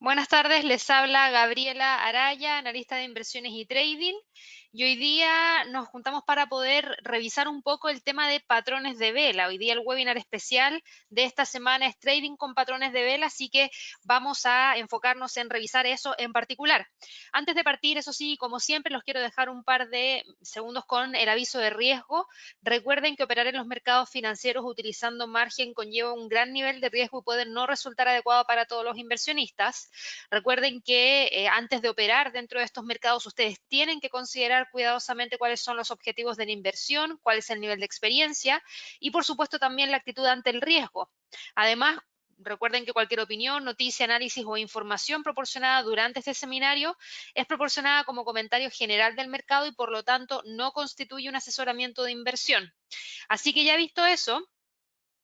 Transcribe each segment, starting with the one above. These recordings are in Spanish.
Buenas tardes, les habla Gabriela Araya, analista de inversiones y trading. Y hoy día nos juntamos para poder revisar un poco el tema de patrones de vela. Hoy día el webinar especial de esta semana es trading con patrones de vela, así que vamos a enfocarnos en revisar eso en particular. Antes de partir, eso sí, como siempre, los quiero dejar un par de segundos con el aviso de riesgo. Recuerden que operar en los mercados financieros utilizando margen conlleva un gran nivel de riesgo y puede no resultar adecuado para todos los inversionistas. Recuerden que antes de operar dentro de estos mercados, ustedes tienen que considerar cuidadosamente cuáles son los objetivos de la inversión, cuál es el nivel de experiencia y, por supuesto, también la actitud ante el riesgo. Además, recuerden que cualquier opinión, noticia, análisis o información proporcionada durante este seminario es proporcionada como comentario general del mercado y, por lo tanto, no constituye un asesoramiento de inversión. Así que ya visto eso,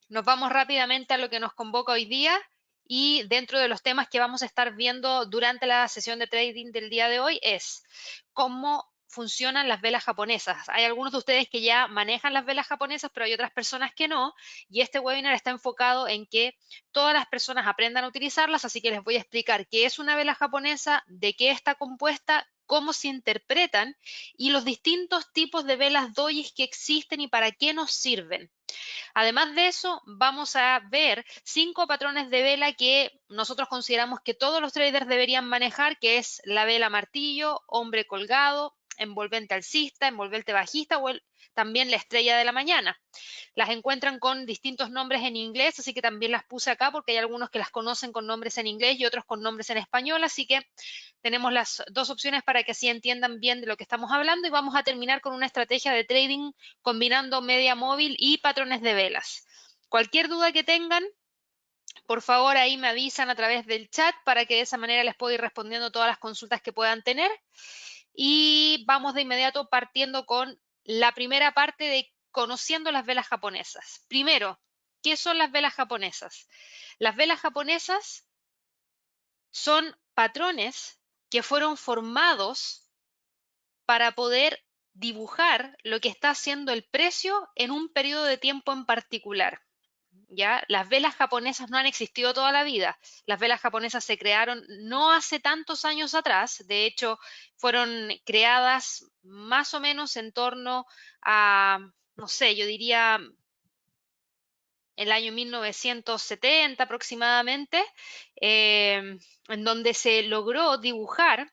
nos vamos rápidamente a lo que nos convoca hoy día y dentro de los temas que vamos a estar viendo durante la sesión de trading del día de hoy es cómo funcionan las velas japonesas. Hay algunos de ustedes que ya manejan las velas japonesas, pero hay otras personas que no, y este webinar está enfocado en que todas las personas aprendan a utilizarlas, así que les voy a explicar qué es una vela japonesa, de qué está compuesta, cómo se interpretan y los distintos tipos de velas dojis que existen y para qué nos sirven. Además de eso, vamos a ver 5 patrones de vela que nosotros consideramos que todos los traders deberían manejar, que es la vela martillo, hombre colgado, envolvente alcista, envolvente bajista o también la estrella de la mañana. Las encuentran con distintos nombres en inglés, así que también las puse acá porque hay algunos que las conocen con nombres en inglés y otros con nombres en español, así que tenemos las dos opciones para que así entiendan bien de lo que estamos hablando y vamos a terminar con una estrategia de trading combinando media móvil y patrones de velas. Cualquier duda que tengan, por favor ahí me avisan a través del chat para que de esa manera les pueda ir respondiendo todas las consultas que puedan tener. Y vamos de inmediato partiendo con la primera parte de conociendo las velas japonesas. Primero, ¿qué son las velas japonesas? Las velas japonesas son patrones que fueron formados para poder dibujar lo que está haciendo el precio en un periodo de tiempo en particular. ¿Ya? Las velas japonesas no han existido toda la vida. Las velas japonesas se crearon no hace tantos años atrás, de hecho fueron creadas más o menos en torno a, no sé, yo diría el año 1970 aproximadamente, en donde se logró dibujar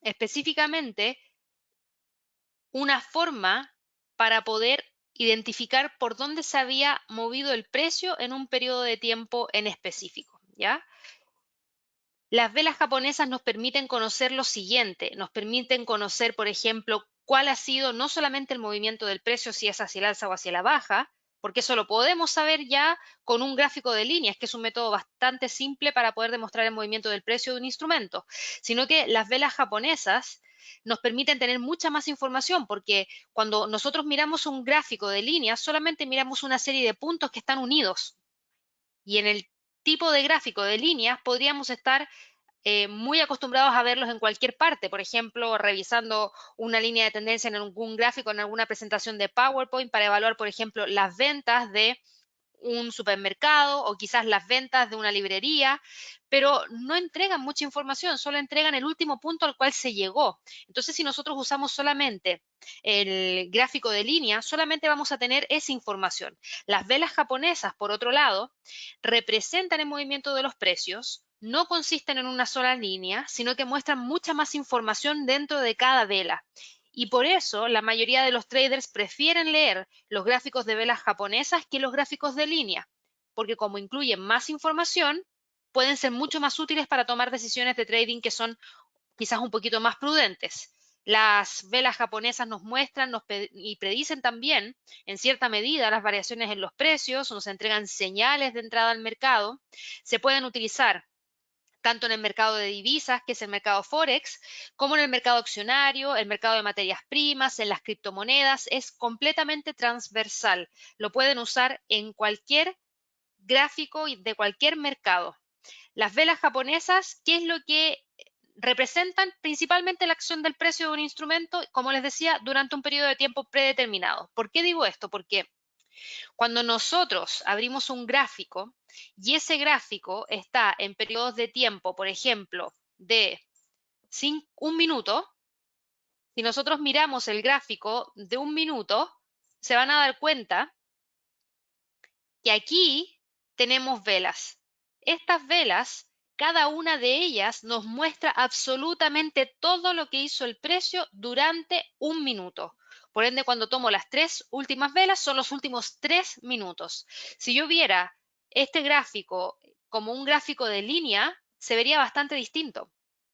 específicamente una forma para poder identificar por dónde se había movido el precio en un periodo de tiempo en específico, ¿ya? Las velas japonesas nos permiten conocer lo siguiente, nos permiten conocer, por ejemplo, cuál ha sido no solamente el movimiento del precio, si es hacia el alza o hacia la baja, porque eso lo podemos saber ya con un gráfico de líneas, que es un método bastante simple para poder demostrar el movimiento del precio de un instrumento, sino que las velas japonesas nos permiten tener mucha más información, porque cuando nosotros miramos un gráfico de líneas, solamente miramos una serie de puntos que están unidos. Y en el tipo de gráfico de líneas podríamos estar muy acostumbrados a verlos en cualquier parte, por ejemplo, revisando una línea de tendencia en algún gráfico, en alguna presentación de PowerPoint para evaluar, por ejemplo, las ventas de un supermercado o quizás las ventas de una librería, pero no entregan mucha información, solo entregan el último punto al cual se llegó. Entonces, si nosotros usamos solamente el gráfico de línea, solamente vamos a tener esa información. Las velas japonesas, por otro lado, representan el movimiento de los precios, no consisten en una sola línea, sino que muestran mucha más información dentro de cada vela. Y por eso la mayoría de los traders prefieren leer los gráficos de velas japonesas que los gráficos de línea, porque como incluyen más información, pueden ser mucho más útiles para tomar decisiones de trading que son quizás un poquito más prudentes. Las velas japonesas nos muestran y predicen también, en cierta medida, las variaciones en los precios, nos entregan señales de entrada al mercado. Se pueden utilizar tanto en el mercado de divisas, que es el mercado Forex, como en el mercado accionario, el mercado de materias primas, en las criptomonedas. Es completamente transversal. Lo pueden usar en cualquier gráfico de cualquier mercado. Las velas japonesas, ¿qué es lo que representan? Principalmente la acción del precio de un instrumento, como les decía, durante un periodo de tiempo predeterminado. ¿Por qué digo esto? Porque Cuando nosotros abrimos un gráfico y ese gráfico está en periodos de tiempo, por ejemplo, de un minuto, si nosotros miramos el gráfico de un minuto, se van a dar cuenta que aquí tenemos velas. Estas velas, cada una de ellas nos muestra absolutamente todo lo que hizo el precio durante un minuto. Por ende, cuando tomo las 3 últimas velas, son los últimos 3 minutos. Si yo viera este gráfico como un gráfico de línea, se vería bastante distinto.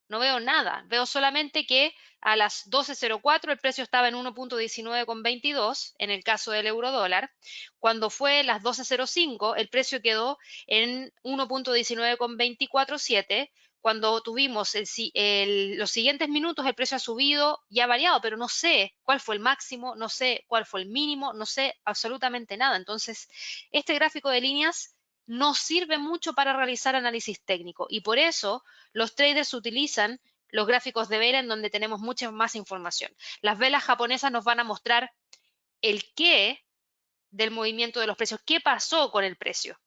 No veo nada, veo solamente que a las 12:04 el precio estaba en 1.1922 en el caso del euro dólar. Cuando fue las 12:05 el precio quedó en 1.1924.7. Cuando tuvimos los siguientes minutos el precio ha subido y ha variado, pero no sé cuál fue el máximo, no sé cuál fue el mínimo, no sé absolutamente nada. Entonces, este gráfico de líneas no sirve mucho para realizar análisis técnico y por eso los traders utilizan los gráficos de vela en donde tenemos mucha más información. Las velas japonesas nos van a mostrar el qué del movimiento de los precios, qué pasó con el precio.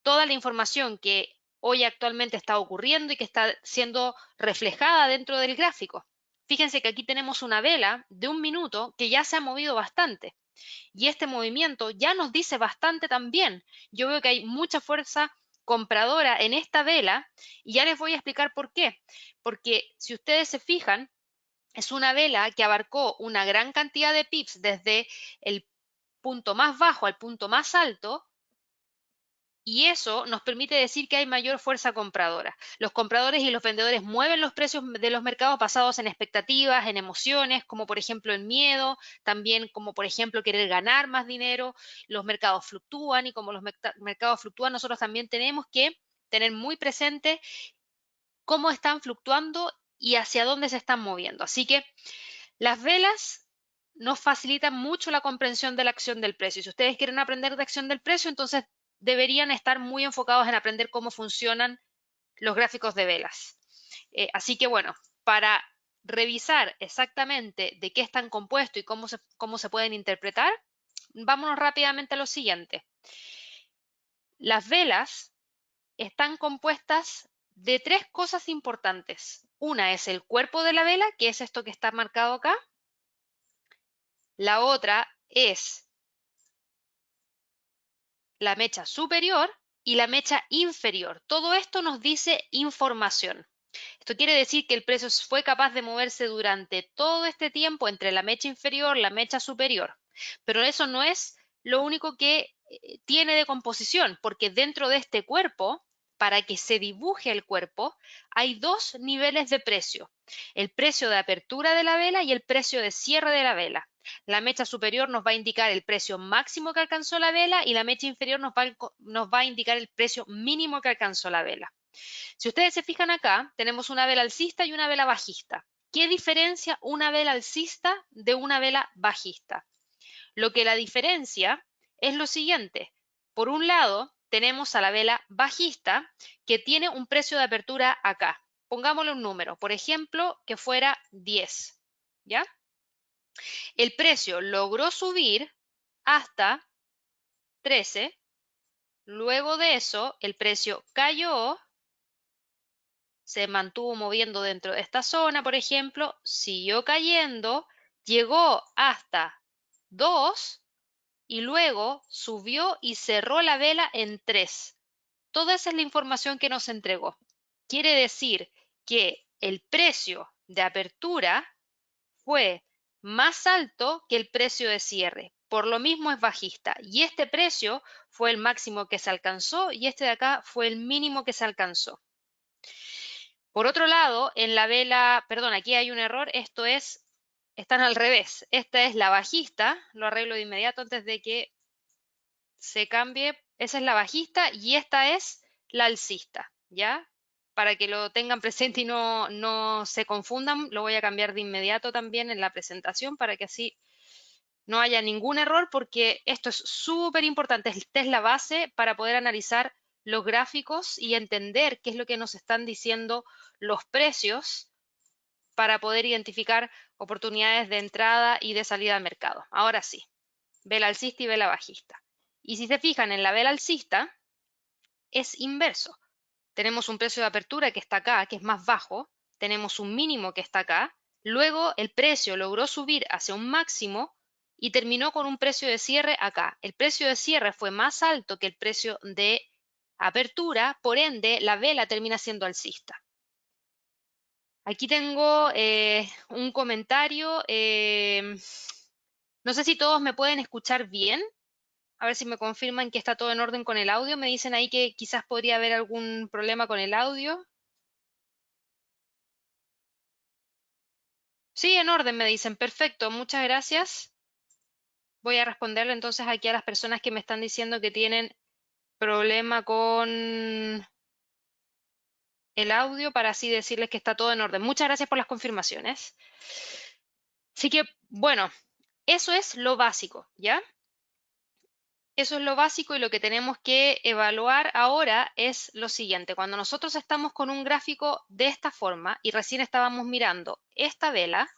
Toda la información que hoy actualmente está ocurriendo y que está siendo reflejada dentro del gráfico. Fíjense que aquí tenemos una vela de un minuto que ya se ha movido bastante. Y este movimiento ya nos dice bastante también. Yo veo que hay mucha fuerza compradora en esta vela y ya les voy a explicar por qué. Porque si ustedes se fijan, es una vela que abarcó una gran cantidad de pips desde el punto más bajo al punto más alto y eso nos permite decir que hay mayor fuerza compradora. Los compradores y los vendedores mueven los precios de los mercados basados en expectativas, en emociones, como por ejemplo el miedo, también como por ejemplo querer ganar más dinero. Los mercados fluctúan y como los mercados fluctúan, nosotros también tenemos que tener muy presente cómo están fluctuando y hacia dónde se están moviendo. Así que las velas nos facilitan mucho la comprensión de la acción del precio. Si ustedes quieren aprender de acción del precio, entonces deberían estar muy enfocados en aprender cómo funcionan los gráficos de velas. Así que bueno, para revisar exactamente de qué están compuestos y cómo se pueden interpretar, vámonos rápidamente a lo siguiente. Las velas están compuestas de 3 cosas importantes. Una es el cuerpo de la vela, que es esto que está marcado acá. La otra es la mecha superior y la mecha inferior. Todo esto nos dice información. Esto quiere decir que el precio fue capaz de moverse durante todo este tiempo entre la mecha inferior y la mecha superior. Pero eso no es lo único que tiene de composición, porque dentro de este cuerpo, para que se dibuje el cuerpo, hay 2 niveles de precio. El precio de apertura de la vela y el precio de cierre de la vela. La mecha superior nos va a indicar el precio máximo que alcanzó la vela y la mecha inferior nos va a indicar el precio mínimo que alcanzó la vela. Si ustedes se fijan acá, tenemos una vela alcista y una vela bajista. ¿Qué diferencia una vela alcista de una vela bajista? Lo que la diferencia es lo siguiente. Por un lado, tenemos a la vela bajista que tiene un precio de apertura acá. Pongámosle un número, por ejemplo, que fuera 10, ¿ya? El precio logró subir hasta 13, luego de eso el precio cayó, se mantuvo moviendo dentro de esta zona, por ejemplo, siguió cayendo, llegó hasta 2 y luego subió y cerró la vela en 3. Toda esa es la información que nos entregó. Quiere decir que el precio de apertura fue más alto que el precio de cierre. Por lo mismo es bajista. Y este precio fue el máximo que se alcanzó y este de acá fue el mínimo que se alcanzó. Por otro lado, en la vela, perdón, aquí hay un error, están al revés. Esta es la bajista, lo arreglo de inmediato antes de que se cambie. Esa es la bajista y esta es la alcista, ¿ya? Para que lo tengan presente y no se confundan, lo voy a cambiar de inmediato también en la presentación para que así no haya ningún error porque esto es súper importante. Esta es la base para poder analizar los gráficos y entender qué es lo que nos están diciendo los precios para poder identificar oportunidades de entrada y de salida al mercado. Ahora sí, vela alcista y vela bajista. Y si se fijan en la vela alcista, es inverso. Tenemos un precio de apertura que está acá, que es más bajo, tenemos un mínimo que está acá, luego el precio logró subir hacia un máximo y terminó con un precio de cierre acá. El precio de cierre fue más alto que el precio de apertura, por ende la vela termina siendo alcista. Aquí tengo un comentario. No sé si todos me pueden escuchar bien. A ver si me confirman que está todo en orden con el audio. Me dicen ahí que quizás podría haber algún problema con el audio. Sí, en orden, me dicen. Perfecto, muchas gracias. Voy a responderle entonces aquí a las personas que me están diciendo que tienen problema con el audio para así decirles que está todo en orden. Muchas gracias por las confirmaciones. Así que, bueno, eso es lo básico, ¿ya? Eso es lo básico y lo que tenemos que evaluar ahora es lo siguiente. Cuando nosotros estamos con un gráfico de esta forma y recién estábamos mirando esta vela,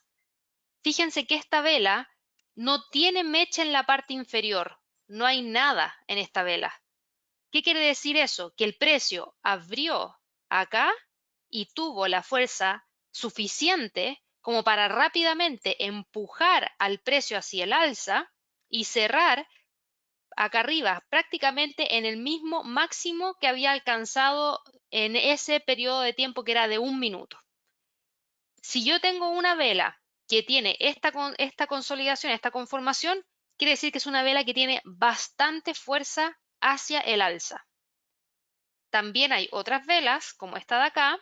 fíjense que esta vela no tiene mecha en la parte inferior, no hay nada en esta vela. ¿Qué quiere decir eso? Que el precio abrió acá y tuvo la fuerza suficiente como para rápidamente empujar al precio hacia el alza y cerrar acá arriba, prácticamente en el mismo máximo que había alcanzado en ese periodo de tiempo que era de 1 minuto. Si yo tengo una vela que tiene esta consolidación, esta conformación, quiere decir que es una vela que tiene bastante fuerza hacia el alza. También hay otras velas, como esta de acá,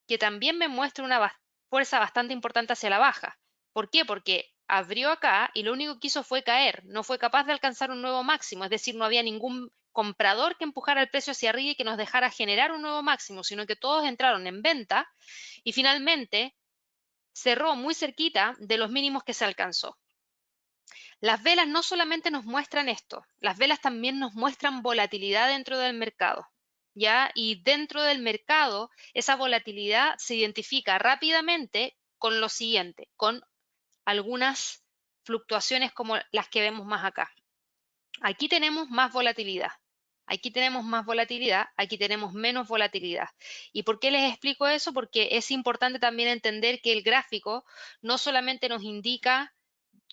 que también me muestra una fuerza bastante importante hacia la baja. ¿Por qué? Porque abrió acá y lo único que hizo fue caer, no fue capaz de alcanzar un nuevo máximo, es decir, no había ningún comprador que empujara el precio hacia arriba y que nos dejara generar un nuevo máximo, sino que todos entraron en venta y finalmente cerró muy cerquita de los mínimos que se alcanzó. Las velas no solamente nos muestran esto, las velas también nos muestran volatilidad dentro del mercado, ¿ya? Y dentro del mercado, esa volatilidad se identifica rápidamente con lo siguiente, con algunas fluctuaciones como las que vemos más acá. Aquí tenemos más volatilidad, aquí tenemos más volatilidad, aquí tenemos menos volatilidad. ¿Y por qué les explico eso? Porque es importante también entender que el gráfico no solamente nos indica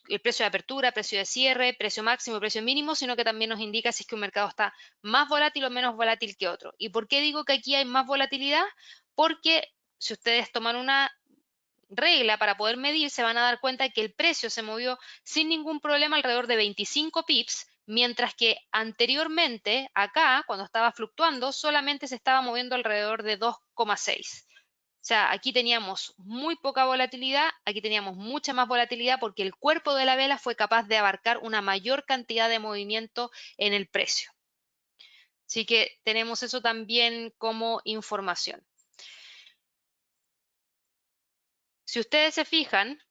el precio de apertura, precio de cierre, precio máximo, precio mínimo, sino que también nos indica si es que un mercado está más volátil o menos volátil que otro. ¿Y por qué digo que aquí hay más volatilidad? Porque si ustedes toman una regla para poder medir, se van a dar cuenta que el precio se movió sin ningún problema alrededor de 25 pips, mientras que anteriormente, acá, cuando estaba fluctuando, solamente se estaba moviendo alrededor de 2,6. O sea, aquí teníamos muy poca volatilidad, aquí teníamos mucha más volatilidad porque el cuerpo de la vela fue capaz de abarcar una mayor cantidad de movimiento en el precio. Así que tenemos eso también como información. Si ustedes se fijan,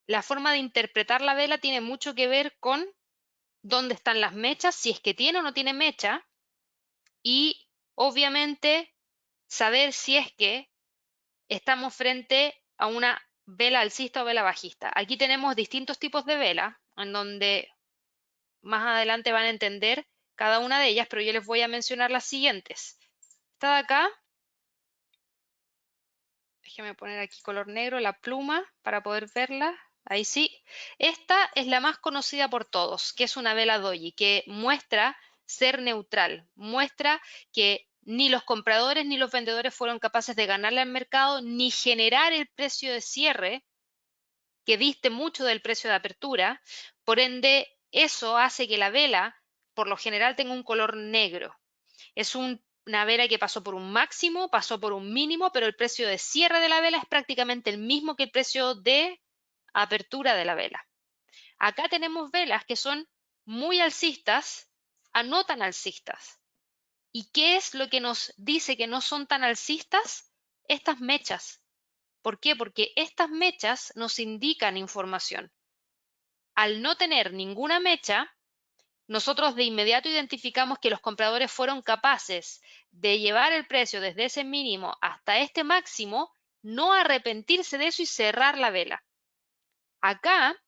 la forma de interpretar la vela tiene mucho que ver con dónde están las mechas, si es que tiene o no tiene mecha, y obviamente saber si es que estamos frente a una vela alcista o vela bajista. Aquí tenemos distintos tipos de vela, en donde más adelante van a entender cada una de ellas, pero yo les voy a mencionar las siguientes. Esta de acá, déjenme poner aquí color negro, la pluma, para poder verla. Ahí sí. Esta es la más conocida por todos, que es una vela doji, que muestra ser neutral, muestra que ni los compradores ni los vendedores fueron capaces de ganarle al mercado ni generar el precio de cierre que diste mucho del precio de apertura, por ende eso hace que la vela por lo general tenga un color negro. Es una vela que pasó por un máximo, pasó por un mínimo, pero el precio de cierre de la vela es prácticamente el mismo que el precio de apertura de la vela. Acá tenemos velas que son muy alcistas a no tan alcistas. ¿Y qué es lo que nos dice que no son tan alcistas? Estas mechas. ¿Por qué? Porque estas mechas nos indican información. Al no tener ninguna mecha, nosotros de inmediato identificamos que los compradores fueron capaces de llevar el precio desde ese mínimo hasta este máximo, no arrepentirse de eso y cerrar la vela. Acá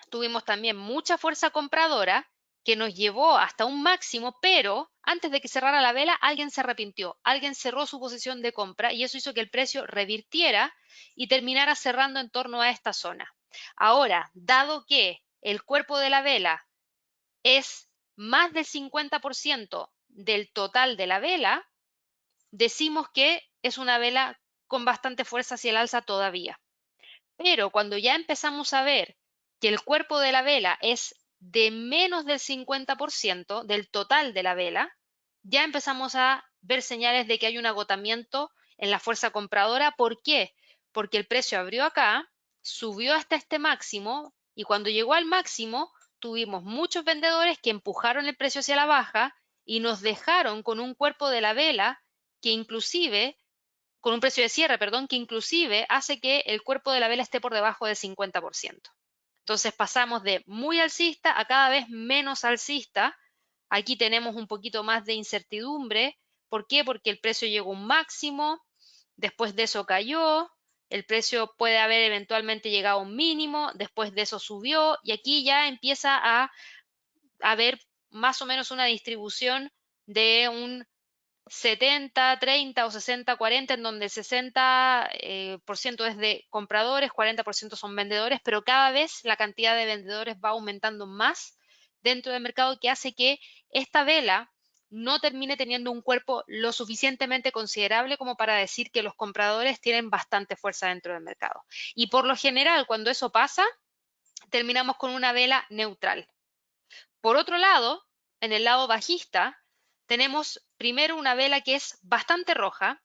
tuvimos también mucha fuerza compradora que nos llevó hasta un máximo, pero antes de que cerrara la vela, alguien se arrepintió, alguien cerró su posición de compra y eso hizo que el precio revirtiera y terminara cerrando en torno a esta zona. Ahora, dado que el cuerpo de la vela es más del 50% del total de la vela, decimos que es una vela con bastante fuerza hacia el alza todavía. Pero cuando ya empezamos a ver que el cuerpo de la vela es de menos del 50% del total de la vela, ya empezamos a ver señales de que hay un agotamiento en la fuerza compradora. ¿Por qué? Porque el precio abrió acá, subió hasta este máximo y cuando llegó al máximo tuvimos muchos vendedores que empujaron el precio hacia la baja y nos dejaron con un cuerpo de la vela que inclusive con un precio de cierre, perdón, que inclusive hace que el cuerpo de la vela esté por debajo del 50%. Entonces pasamos de muy alcista a cada vez menos alcista. Aquí tenemos un poquito más de incertidumbre. ¿Por qué? Porque el precio llegó a un máximo, después de eso cayó, el precio puede haber eventualmente llegado a un mínimo, después de eso subió y aquí ya empieza a haber más o menos una distribución de un 70, 30 o 60, 40, en donde el 60% es de compradores, 40% son vendedores, pero cada vez la cantidad de vendedores va aumentando más dentro del mercado que hace que esta vela no termine teniendo un cuerpo lo suficientemente considerable como para decir que los compradores tienen bastante fuerza dentro del mercado. Y por lo general, cuando eso pasa, terminamos con una vela neutral. Por otro lado, en el lado bajista, tenemos primero una vela que es bastante roja,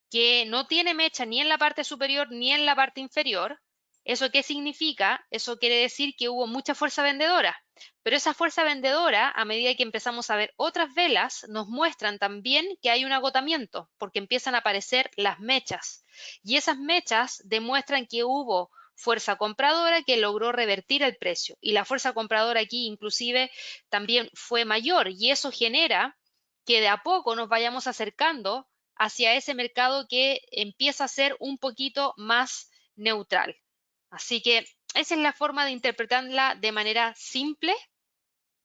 que no tiene mecha ni en la parte superior ni en la parte inferior. ¿Eso qué significa? Eso quiere decir que hubo mucha fuerza vendedora. Pero esa fuerza vendedora, a medida que empezamos a ver otras velas, nos muestran también que hay un agotamiento, porque empiezan a aparecer las mechas. Y esas mechas demuestran que hubo fuerza compradora que logró revertir el precio. Y la fuerza compradora aquí inclusive también fue mayor. Y eso genera que de a poco nos vayamos acercando hacia ese mercado que empieza a ser un poquito más neutral. Así que esa es la forma de interpretarla de manera simple,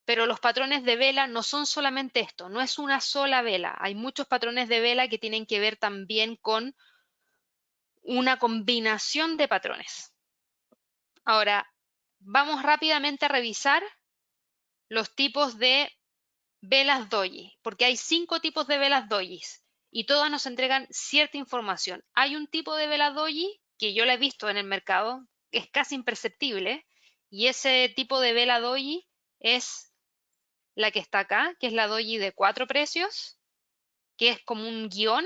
pero los patrones de vela no son solamente esto, no es una sola vela. Hay muchos patrones de vela que tienen que ver también con una combinación de patrones. Ahora, vamos rápidamente a revisar los tipos de velas doji, porque hay 5 tipos de velas dojis y todas nos entregan cierta información. Hay un tipo de vela doji que yo la he visto en el mercado, que es casi imperceptible, y ese tipo de vela doji es la que está acá, que es la doji de 4 precios, que es como un guión,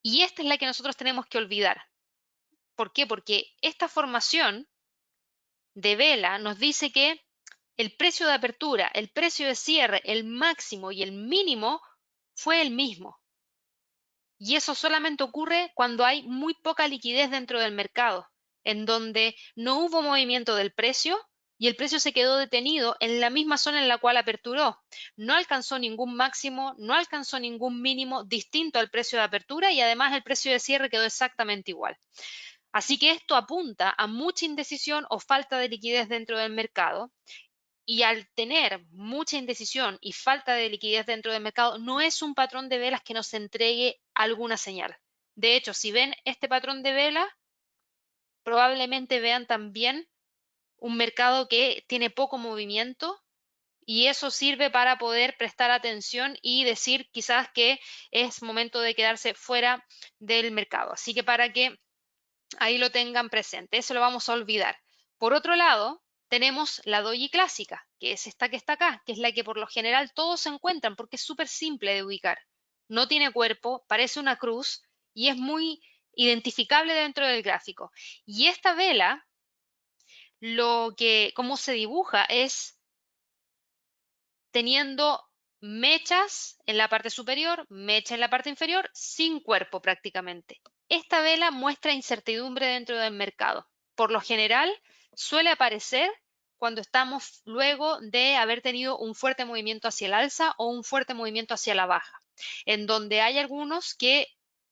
y esta es la que nosotros tenemos que olvidar. ¿Por qué? Porque esta formación de vela nos dice que el precio de apertura, el precio de cierre, el máximo y el mínimo fue el mismo. Y eso solamente ocurre cuando hay muy poca liquidez dentro del mercado, en donde no hubo movimiento del precio y el precio se quedó detenido en la misma zona en la cual aperturó. No alcanzó ningún máximo, no alcanzó ningún mínimo distinto al precio de apertura y además el precio de cierre quedó exactamente igual. Así que esto apunta a mucha indecisión o falta de liquidez dentro del mercado. Y al tener mucha indecisión y falta de liquidez dentro del mercado, no es un patrón de velas que nos entregue alguna señal. De hecho, si ven este patrón de vela, probablemente vean también un mercado que tiene poco movimiento y eso sirve para poder prestar atención y decir quizás que es momento de quedarse fuera del mercado. Así que para que ahí lo tengan presente, eso lo vamos a olvidar. Por otro lado, tenemos la doji clásica, que es esta que está acá, que es la que por lo general todos se encuentran porque es súper simple de ubicar. No tiene cuerpo, parece una cruz y es muy identificable dentro del gráfico. Y esta vela, cómo se dibuja es teniendo mechas en la parte superior, mecha en la parte inferior, sin cuerpo prácticamente. Esta vela muestra incertidumbre dentro del mercado. Por lo general, suele aparecer cuando estamos luego de haber tenido un fuerte movimiento hacia el alza o un fuerte movimiento hacia la baja, en donde hay algunos que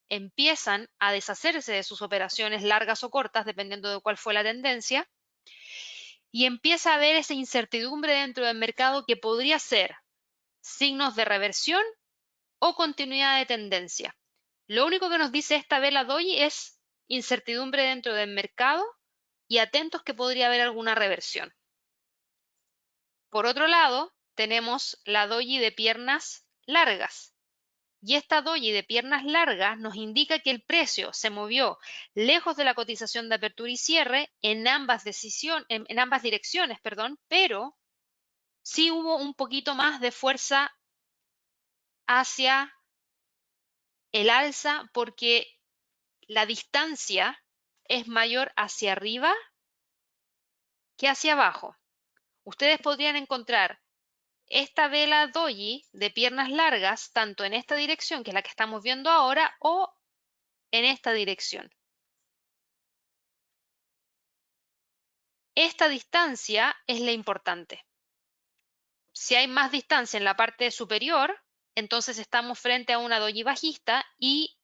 empiezan a deshacerse de sus operaciones largas o cortas, dependiendo de cuál fue la tendencia, y empieza a haber esa incertidumbre dentro del mercado que podría ser signos de reversión o continuidad de tendencia. Lo único que nos dice esta vela doji es incertidumbre dentro del mercado y atentos que podría haber alguna reversión. Por otro lado, tenemos la doji de piernas largas. Y esta doji de piernas largas nos indica que el precio se movió lejos de la cotización de apertura y cierre en ambas direcciones, pero sí hubo un poquito más de fuerza hacia el alza porque la distancia es mayor hacia arriba que hacia abajo. Ustedes podrían encontrar esta vela doji de piernas largas tanto en esta dirección, que es la que estamos viendo ahora, o en esta dirección. Esta distancia es la importante. Si hay más distancia en la parte superior, entonces estamos frente a una doji bajista, y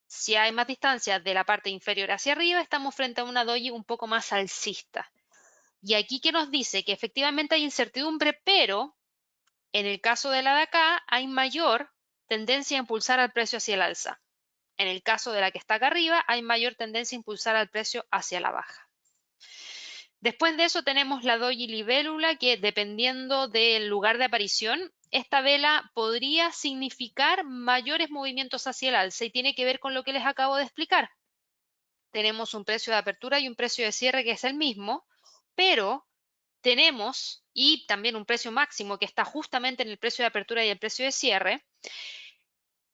si hay más distancia de la parte inferior hacia arriba, estamos frente a una doji un poco más alcista. Y aquí que nos dice que efectivamente hay incertidumbre, pero en el caso de la de acá hay mayor tendencia a impulsar al precio hacia el alza. En el caso de la que está acá arriba hay mayor tendencia a impulsar al precio hacia la baja. Después de eso tenemos la doji libélula, que dependiendo del lugar de aparición, esta vela podría significar mayores movimientos hacia el alza y tiene que ver con lo que les acabo de explicar. Tenemos un precio de apertura y un precio de cierre que es el mismo, pero tenemos, y también un precio máximo que está justamente en el precio de apertura y el precio de cierre.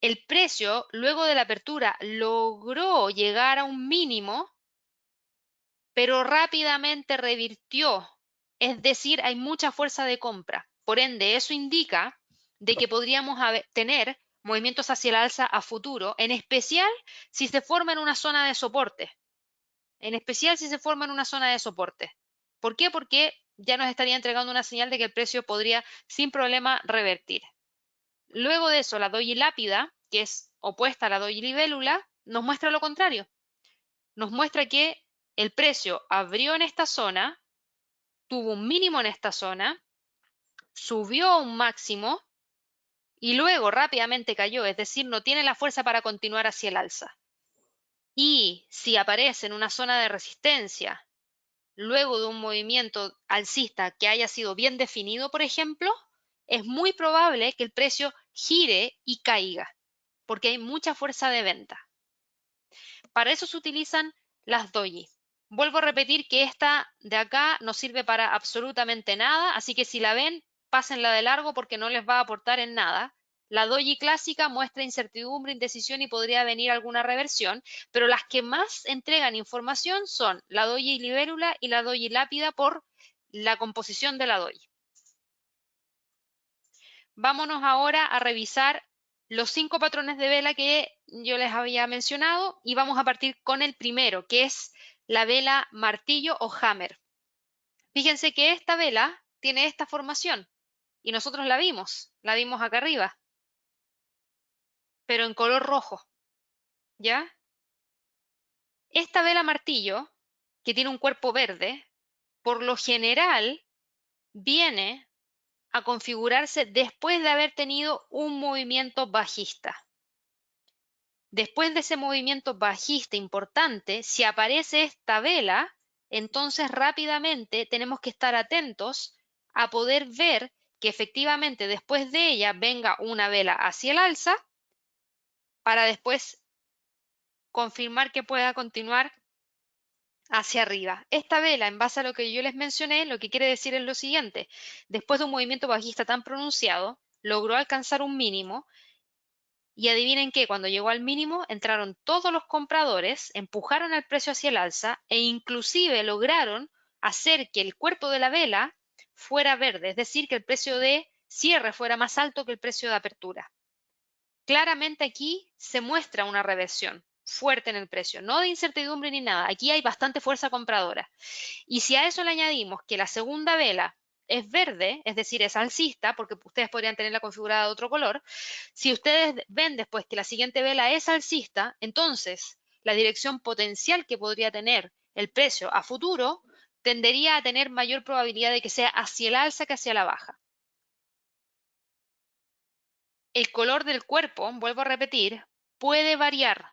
El precio luego de la apertura logró llegar a un mínimo, pero rápidamente revirtió, es decir, hay mucha fuerza de compra. Por ende, eso indica de que podríamos tener movimientos hacia el alza a futuro, en especial si se forma en una zona de soporte. ¿Por qué? Porque ya nos estaría entregando una señal de que el precio podría sin problema revertir. Luego de eso, la doji lápida, que es opuesta a la doji libélula, nos muestra lo contrario. Nos muestra que el precio abrió en esta zona, tuvo un mínimo en esta zona, subió a un máximo y luego rápidamente cayó, es decir, no tiene la fuerza para continuar hacia el alza. Y si aparece en una zona de resistencia, luego de un movimiento alcista que haya sido bien definido, por ejemplo, es muy probable que el precio gire y caiga, porque hay mucha fuerza de venta. Para eso se utilizan las doji. Vuelvo a repetir que esta de acá no sirve para absolutamente nada, así que si la ven, pásenla de largo porque no les va a aportar en nada. La doji clásica muestra incertidumbre, indecisión y podría venir alguna reversión, pero las que más entregan información son la doji libélula y la doji lápida por la composición de la doji. Vámonos ahora a revisar los 5 patrones de vela que yo les había mencionado y vamos a partir con el primero, que es la vela martillo o hammer. Fíjense que esta vela tiene esta formación y nosotros la vimos acá arriba, pero en color rojo, ¿ya? Esta vela martillo, que tiene un cuerpo verde, por lo general viene a configurarse después de haber tenido un movimiento bajista. Después de ese movimiento bajista importante, si aparece esta vela, entonces rápidamente tenemos que estar atentos a poder ver que efectivamente después de ella venga una vela hacia el alza para después confirmar que pueda continuar hacia arriba. Esta vela, en base a lo que yo les mencioné, lo que quiere decir es lo siguiente: después de un movimiento bajista tan pronunciado, logró alcanzar un mínimo. Y adivinen qué, cuando llegó al mínimo, entraron todos los compradores, empujaron el precio hacia el alza e inclusive lograron hacer que el cuerpo de la vela fuera verde, es decir, que el precio de cierre fuera más alto que el precio de apertura. Claramente aquí se muestra una reversión fuerte en el precio, no de incertidumbre ni nada. Aquí hay bastante fuerza compradora. Y si a eso le añadimos que la segunda vela es verde, es decir, es alcista, porque ustedes podrían tenerla configurada de otro color, si ustedes ven después que la siguiente vela es alcista, entonces la dirección potencial que podría tener el precio a futuro tendería a tener mayor probabilidad de que sea hacia el alza que hacia la baja. El color del cuerpo, vuelvo a repetir, puede variar.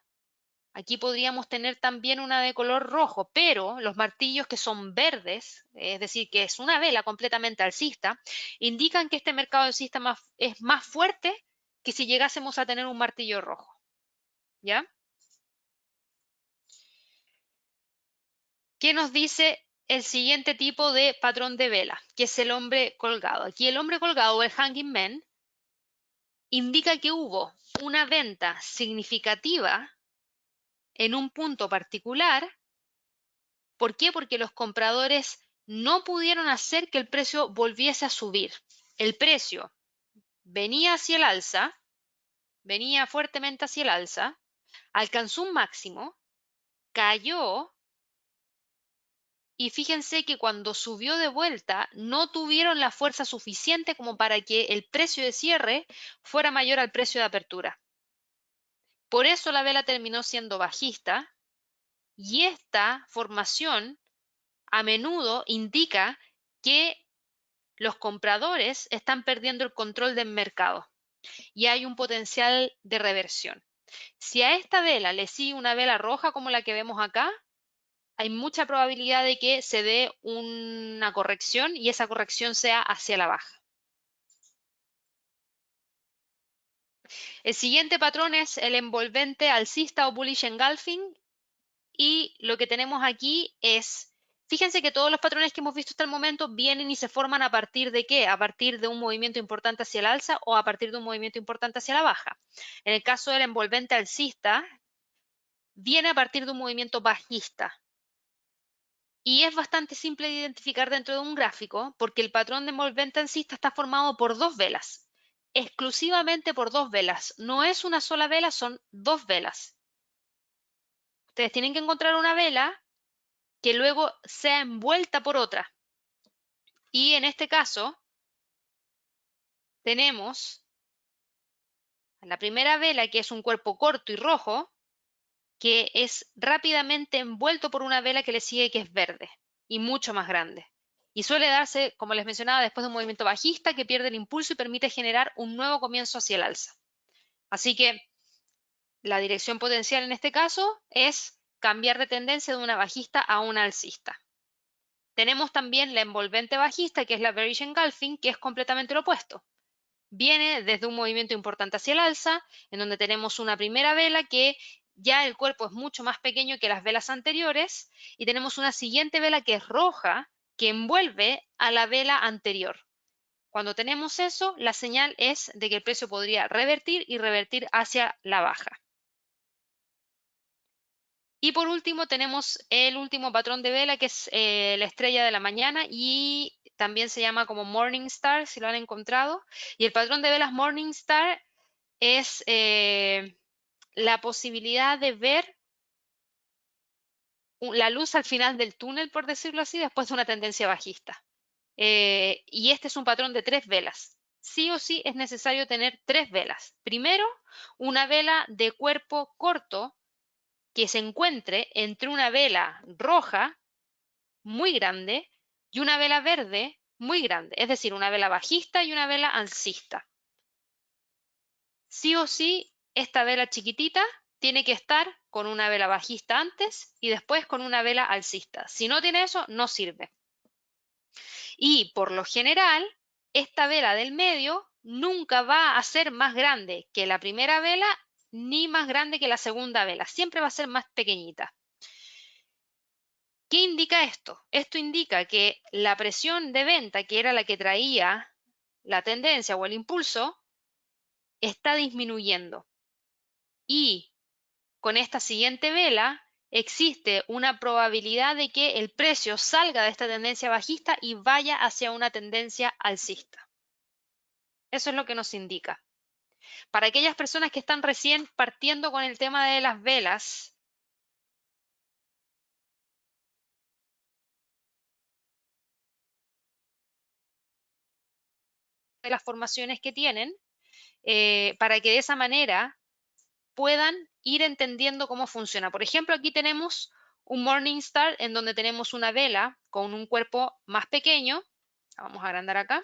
Aquí podríamos tener también una de color rojo, pero los martillos que son verdes, es decir, que es una vela completamente alcista, indican que este mercado alcista es más fuerte que si llegásemos a tener un martillo rojo. ¿Ya? ¿Qué nos dice el siguiente tipo de patrón de vela? Que es el hombre colgado. Aquí el hombre colgado, o el hanging man, indica que hubo una venta significativa en un punto particular. ¿Por qué? Porque los compradores no pudieron hacer que el precio volviese a subir. El precio venía hacia el alza, venía fuertemente hacia el alza, alcanzó un máximo, cayó y fíjense que cuando subió de vuelta no tuvieron la fuerza suficiente como para que el precio de cierre fuera mayor al precio de apertura. Por eso la vela terminó siendo bajista y esta formación a menudo indica que los compradores están perdiendo el control del mercado y hay un potencial de reversión. Si a esta vela le sigue una vela roja como la que vemos acá, hay mucha probabilidad de que se dé una corrección y esa corrección sea hacia la baja. El siguiente patrón es el envolvente alcista o bullish engulfing y lo que tenemos aquí es, fíjense que todos los patrones que hemos visto hasta el momento vienen y se forman a partir de ¿qué? A partir de un movimiento importante hacia el alza o a partir de un movimiento importante hacia la baja. En el caso del envolvente alcista, viene a partir de un movimiento bajista. Y es bastante simple de identificar dentro de un gráfico porque el patrón de envolvente alcista está formado por dos velas, exclusivamente por dos velas. No es una sola vela, son dos velas. Ustedes tienen que encontrar una vela que luego sea envuelta por otra. Y en este caso tenemos la primera vela, que es un cuerpo corto y rojo, que es rápidamente envuelto por una vela que le sigue, que es verde y mucho más grande. Y suele darse, como les mencionaba, después de un movimiento bajista que pierde el impulso y permite generar un nuevo comienzo hacia el alza. Así que la dirección potencial en este caso es cambiar de tendencia de una bajista a una alcista. Tenemos también la envolvente bajista, que es la bearish engulfing, que es completamente lo opuesto. Viene desde un movimiento importante hacia el alza, en donde tenemos una primera vela que ya el cuerpo es mucho más pequeño que las velas anteriores, y tenemos una siguiente vela que es roja, que envuelve a la vela anterior. Cuando tenemos eso, la señal es de que el precio podría revertir y revertir hacia la baja. Y por último tenemos el último patrón de vela, que es la estrella de la mañana y también se llama como Morning Star, si lo han encontrado. Y el patrón de velas Morning Star es la posibilidad de ver la luz al final del túnel, por decirlo así, después de una tendencia bajista. Y este es un patrón de tres velas. Sí o sí es necesario tener tres velas. Primero, una vela de cuerpo corto que se encuentre entre una vela roja muy grande y una vela verde muy grande, es decir, una vela bajista y una vela alcista. Sí o sí, esta vela chiquitita tiene que estar con una vela bajista antes y después con una vela alcista. Si no tiene eso, no sirve. Y por lo general, esta vela del medio nunca va a ser más grande que la primera vela ni más grande que la segunda vela. Siempre va a ser más pequeñita. ¿Qué indica esto? Esto indica que la presión de venta, que era la que traía la tendencia o el impulso, está disminuyendo. Y con esta siguiente vela existe una probabilidad de que el precio salga de esta tendencia bajista y vaya hacia una tendencia alcista. Eso es lo que nos indica. Para aquellas personas que están recién partiendo con el tema de las velas, de las formaciones que tienen, para que de esa manera puedan ir entendiendo cómo funciona. Por ejemplo, aquí tenemos un Morningstar en donde tenemos una vela con un cuerpo más pequeño. Vamos a agrandar acá.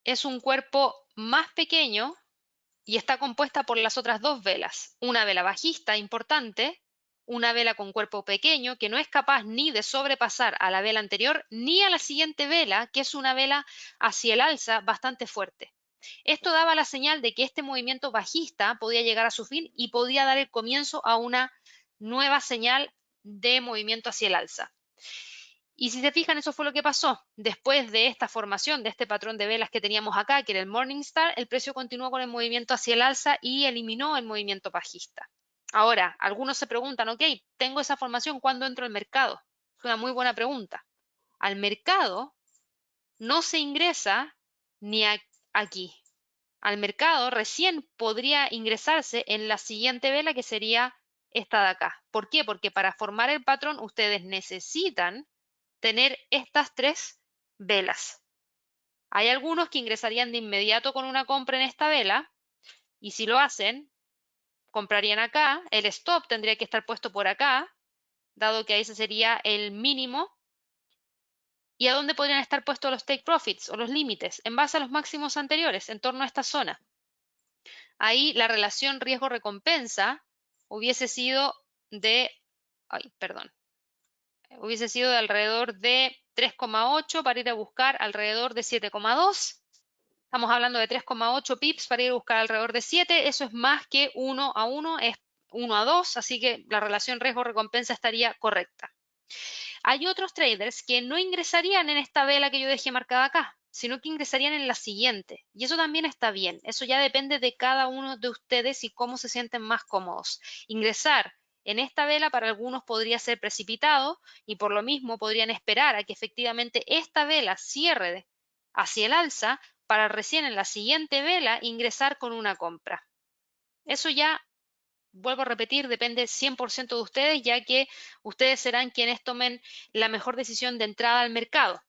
Es un cuerpo más pequeño y está compuesta por las otras dos velas. Una vela bajista importante, una vela con cuerpo pequeño que no es capaz ni de sobrepasar a la vela anterior ni a la siguiente vela, que es una vela hacia el alza bastante fuerte. Esto daba la señal de que este movimiento bajista podía llegar a su fin y podía dar el comienzo a una nueva señal de movimiento hacia el alza. Y si se fijan, eso fue lo que pasó. Después de esta formación, de este patrón de velas que teníamos acá, que era el Morningstar, el precio continuó con el movimiento hacia el alza y eliminó el movimiento bajista. Ahora, algunos se preguntan, ok, tengo esa formación, ¿cuándo entro al mercado? Es una muy buena pregunta. Al mercado no se ingresa ni aquí. Al mercado recién podría ingresarse en la siguiente vela, que sería esta de acá. ¿Por qué? Porque para formar el patrón ustedes necesitan tener estas tres velas. Hay algunos que ingresarían de inmediato con una compra en esta vela y si lo hacen, comprarían acá. El stop tendría que estar puesto por acá, dado que ahí ese sería el mínimo. ¿Y a dónde podrían estar puestos los take profits o los límites? En base a los máximos anteriores, en torno a esta zona. Ahí la relación riesgo-recompensa hubiese sido de, hubiese sido de alrededor de 3,8 para ir a buscar alrededor de 7,2. Estamos hablando de 3,8 pips para ir a buscar alrededor de 7. Eso es más que 1 a 1, es 1 a 2, así que la relación riesgo-recompensa estaría correcta. Hay otros traders que no ingresarían en esta vela que yo dejé marcada acá, sino que ingresarían en la siguiente. Y eso también está bien. Eso ya depende de cada uno de ustedes y cómo se sienten más cómodos. Ingresar en esta vela para algunos podría ser precipitado y por lo mismo podrían esperar a que efectivamente esta vela cierre hacia el alza para recién en la siguiente vela ingresar con una compra. Eso ya, vuelvo a repetir, depende 100% de ustedes, ya que ustedes serán quienes tomen la mejor decisión de entrada al mercado.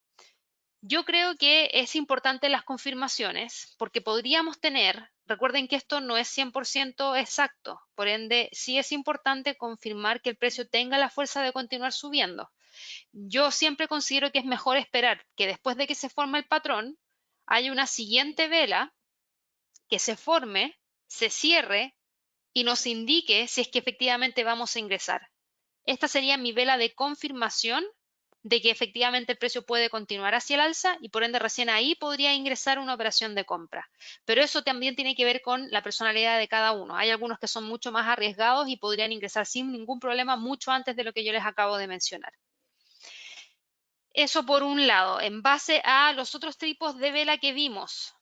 Yo creo que es importante las confirmaciones porque podríamos tener, recuerden que esto no es 100% exacto, por ende sí es importante confirmar que el precio tenga la fuerza de continuar subiendo. Yo siempre considero que es mejor esperar que después de que se forme el patrón, haya una siguiente vela que se forme, se cierre y nos indique si es que efectivamente vamos a ingresar. Esta sería mi vela de confirmación de que efectivamente el precio puede continuar hacia el alza y por ende recién ahí podría ingresar una operación de compra. Pero eso también tiene que ver con la personalidad de cada uno. Hay algunos que son mucho más arriesgados y podrían ingresar sin ningún problema mucho antes de lo que yo les acabo de mencionar. Eso por un lado. En base a los otros tipos de vela que vimos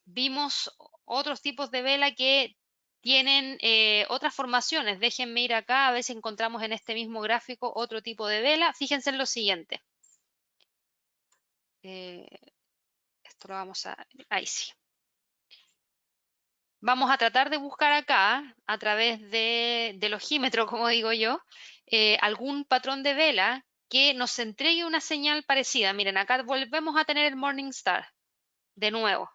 otros tipos de vela que tienen otras formaciones. Déjenme ir acá a ver si encontramos en este mismo gráfico otro tipo de vela. Fíjense en lo siguiente. Esto lo vamos a... Ahí sí. Vamos a tratar de buscar acá, a través del ojímetro, como digo yo, algún patrón de vela que nos entregue una señal parecida. Miren, acá volvemos a tener el Morningstar. De nuevo,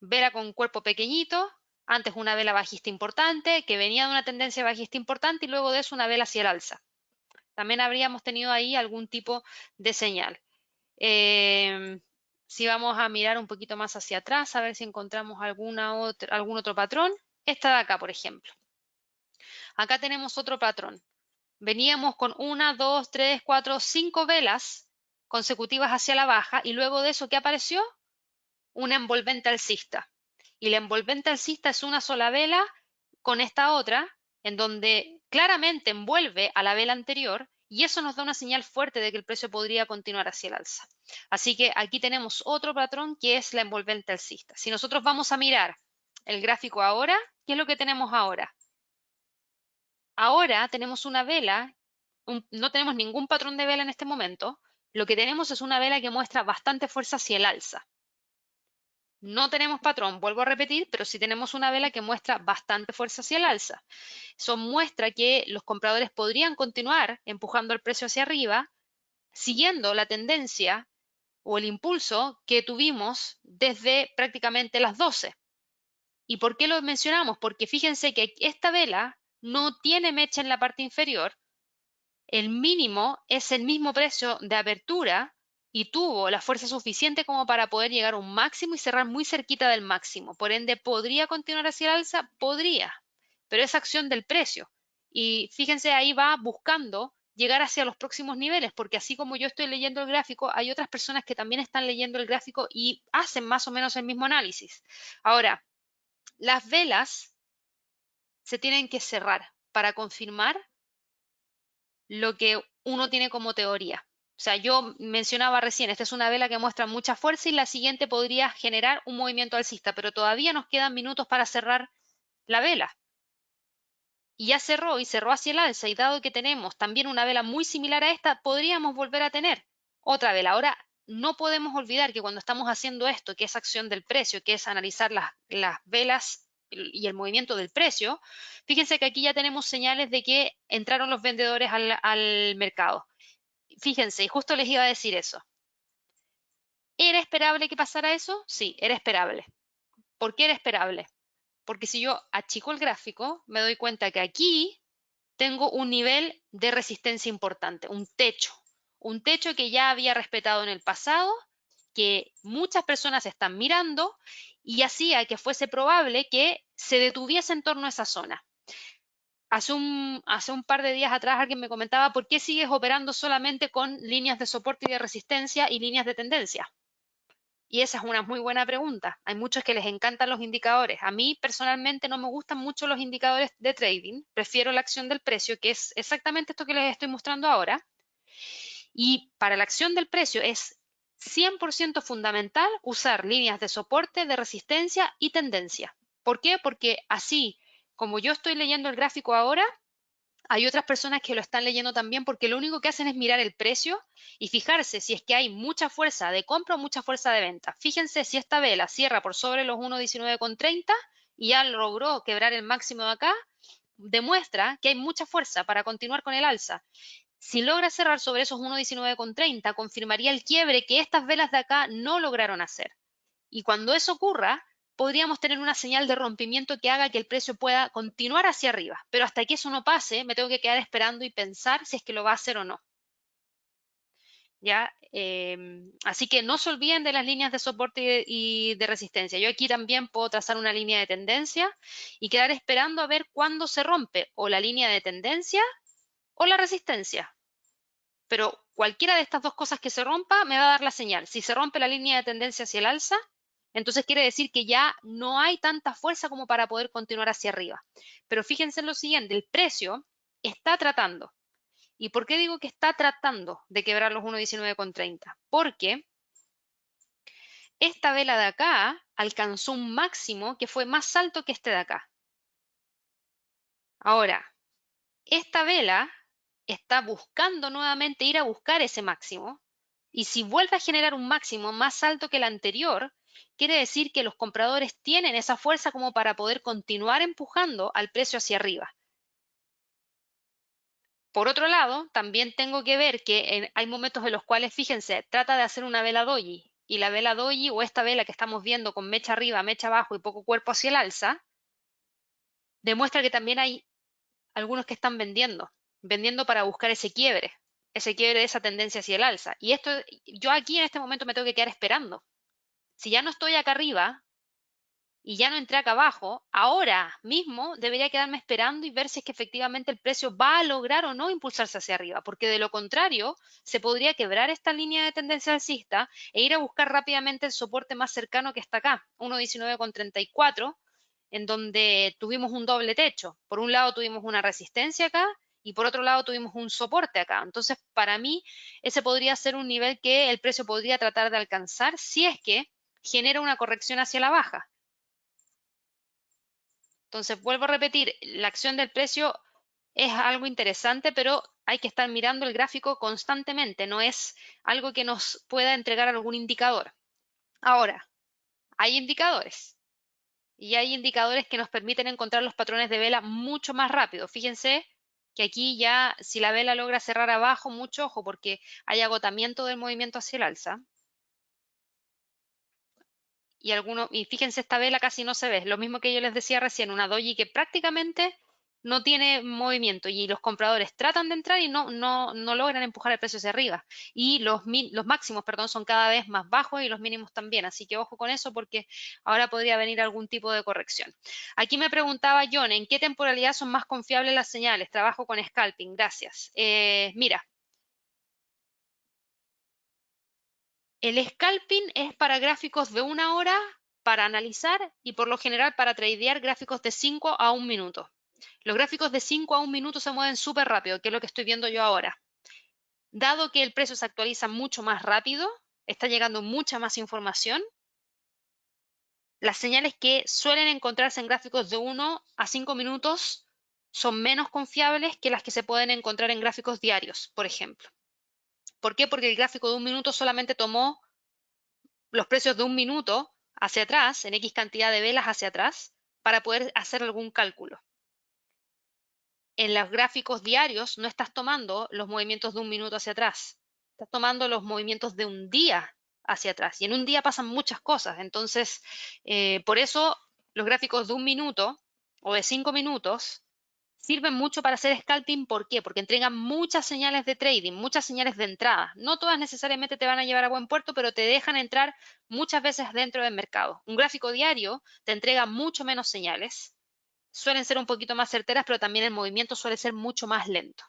vela con cuerpo pequeñito, antes una vela bajista importante, que venía de una tendencia bajista importante y luego de eso una vela hacia el alza. También habríamos tenido ahí algún tipo de señal. Si vamos a mirar un poquito más hacia atrás, a ver si encontramos algún otro patrón. Esta de acá, por ejemplo. Acá tenemos otro patrón. Veníamos con 1, 2, 3, 4, 5 velas consecutivas hacia la baja y luego de eso, ¿qué apareció? Una envolvente alcista. Y la envolvente alcista es una sola vela con esta otra, en donde claramente envuelve a la vela anterior y eso nos da una señal fuerte de que el precio podría continuar hacia el alza. Así que aquí tenemos otro patrón que es la envolvente alcista. Si nosotros vamos a mirar el gráfico ahora, ¿qué es lo que tenemos ahora? Ahora tenemos una vela, no tenemos ningún patrón de vela en este momento, lo que tenemos es una vela que muestra bastante fuerza hacia el alza. No tenemos patrón, vuelvo a repetir, pero sí tenemos una vela que muestra bastante fuerza hacia el alza. Eso muestra que los compradores podrían continuar empujando el precio hacia arriba, siguiendo la tendencia o el impulso que tuvimos desde prácticamente las 12. ¿Y por qué lo mencionamos? Porque fíjense que esta vela no tiene mecha en la parte inferior, el mínimo es el mismo precio de apertura y tuvo la fuerza suficiente como para poder llegar a un máximo y cerrar muy cerquita del máximo. Por ende, ¿podría continuar hacia el alza? Podría, pero es acción del precio. Y fíjense, ahí va buscando llegar hacia los próximos niveles, porque así como yo estoy leyendo el gráfico, hay otras personas que también están leyendo el gráfico y hacen más o menos el mismo análisis. Ahora, las velas se tienen que cerrar para confirmar lo que uno tiene como teoría. O sea, yo mencionaba recién, esta es una vela que muestra mucha fuerza y la siguiente podría generar un movimiento alcista, pero todavía nos quedan minutos para cerrar la vela. Y ya cerró y cerró hacia el alza y dado que tenemos también una vela muy similar a esta, podríamos volver a tener otra vela. Ahora, no podemos olvidar que cuando estamos haciendo esto, que es acción del precio, que es analizar las velas y el movimiento del precio, fíjense que aquí ya tenemos señales de que entraron los vendedores al mercado. Fíjense, y justo les iba a decir eso. ¿Era esperable que pasara eso? Sí, era esperable. ¿Por qué era esperable? Porque si yo achico el gráfico, me doy cuenta que aquí tengo un nivel de resistencia importante, un techo que ya había respetado en el pasado, que muchas personas están mirando y hacía que fuese probable que se detuviese en torno a esa zona. Hace un par de días atrás alguien me comentaba, ¿por qué sigues operando solamente con líneas de soporte y de resistencia y líneas de tendencia? Y esa es una muy buena pregunta. Hay muchos que les encantan los indicadores. A mí personalmente no me gustan mucho los indicadores de trading. Prefiero la acción del precio, que es exactamente esto que les estoy mostrando ahora. Y para la acción del precio es 100% fundamental usar líneas de soporte, de resistencia y tendencia. ¿Por qué? Porque así como yo estoy leyendo el gráfico ahora, hay otras personas que lo están leyendo también porque lo único que hacen es mirar el precio y fijarse si es que hay mucha fuerza de compra o mucha fuerza de venta. Fíjense si esta vela cierra por sobre los 1.19,30 y ya logró quebrar el máximo de acá, demuestra que hay mucha fuerza para continuar con el alza. Si logra cerrar sobre esos 1.19,30, confirmaría el quiebre que estas velas de acá no lograron hacer. Y cuando eso ocurra, podríamos tener una señal de rompimiento que haga que el precio pueda continuar hacia arriba. Pero hasta que eso no pase, me tengo que quedar esperando y pensar si es que lo va a hacer o no. ¿Ya? Así que no se olviden de las líneas de soporte y de resistencia. Yo aquí también puedo trazar una línea de tendencia y quedar esperando a ver cuándo se rompe o la línea de tendencia o la resistencia. Pero cualquiera de estas dos cosas que se rompa me va a dar la señal. Si se rompe la línea de tendencia hacia el alza, entonces quiere decir que ya no hay tanta fuerza como para poder continuar hacia arriba. Pero fíjense en lo siguiente, el precio está tratando. ¿Y por qué digo que está tratando de quebrar los 1.19,30? Porque esta vela de acá alcanzó un máximo que fue más alto que este de acá. Ahora, esta vela está buscando nuevamente ir a buscar ese máximo y si vuelve a generar un máximo más alto que el anterior, quiere decir que los compradores tienen esa fuerza como para poder continuar empujando al precio hacia arriba. Por otro lado, también tengo que ver que hay momentos en los cuales, fíjense, trata de hacer una vela doji y la vela doji o esta vela que estamos viendo con mecha arriba, mecha abajo y poco cuerpo hacia el alza, demuestra que también hay algunos que están vendiendo para buscar ese quiebre de esa tendencia hacia el alza. Y esto, yo aquí en este momento me tengo que quedar esperando. Si ya no estoy acá arriba y ya no entré acá abajo, ahora mismo debería quedarme esperando y ver si es que efectivamente el precio va a lograr o no impulsarse hacia arriba, porque de lo contrario se podría quebrar esta línea de tendencia alcista e ir a buscar rápidamente el soporte más cercano que está acá, 1.19,34, en donde tuvimos un doble techo. Por un lado tuvimos una resistencia acá y por otro lado tuvimos un soporte acá. Entonces, para mí, ese podría ser un nivel que el precio podría tratar de alcanzar si es que genera una corrección hacia la baja. Entonces, vuelvo a repetir, la acción del precio es algo interesante, pero hay que estar mirando el gráfico constantemente, no es algo que nos pueda entregar algún indicador. Ahora, hay indicadores y hay indicadores que nos permiten encontrar los patrones de vela mucho más rápido. Fíjense que aquí ya, si la vela logra cerrar abajo, mucho ojo porque hay agotamiento del movimiento hacia el alza. Y fíjense, esta vela casi no se ve. Lo mismo que yo les decía recién, una doji que prácticamente no tiene movimiento y los compradores tratan de entrar y no logran empujar el precio hacia arriba. Y los máximos, perdón, son cada vez más bajos y los mínimos también. Así que ojo con eso porque ahora podría venir algún tipo de corrección. Aquí me preguntaba John, ¿en qué temporalidad son más confiables las señales? Trabajo con scalping, gracias. Mira, el scalping es para gráficos de 1 hora, para analizar y por lo general para tradear gráficos de 5 a 1 minuto. Los gráficos de 5 a 1 minuto se mueven súper rápido, que es lo que estoy viendo yo ahora. Dado que el precio se actualiza mucho más rápido, está llegando mucha más información, las señales que suelen encontrarse en gráficos de 1 a 5 minutos son menos confiables que las que se pueden encontrar en gráficos diarios, por ejemplo. ¿Por qué? Porque el gráfico de 1 minuto solamente tomó los precios de 1 minuto hacia atrás, en X cantidad de velas hacia atrás, para poder hacer algún cálculo. En los gráficos diarios no estás tomando los movimientos de 1 minuto hacia atrás, estás tomando los movimientos de un día hacia atrás. Y en un día pasan muchas cosas. Entonces, por eso los gráficos de 1 minuto o de 5 minutos sirven mucho para hacer scalping. ¿Por qué? Porque entregan muchas señales de trading, muchas señales de entrada. No todas necesariamente te van a llevar a buen puerto, pero te dejan entrar muchas veces dentro del mercado. Un gráfico diario te entrega mucho menos señales. Suelen ser un poquito más certeras, pero también el movimiento suele ser mucho más lento.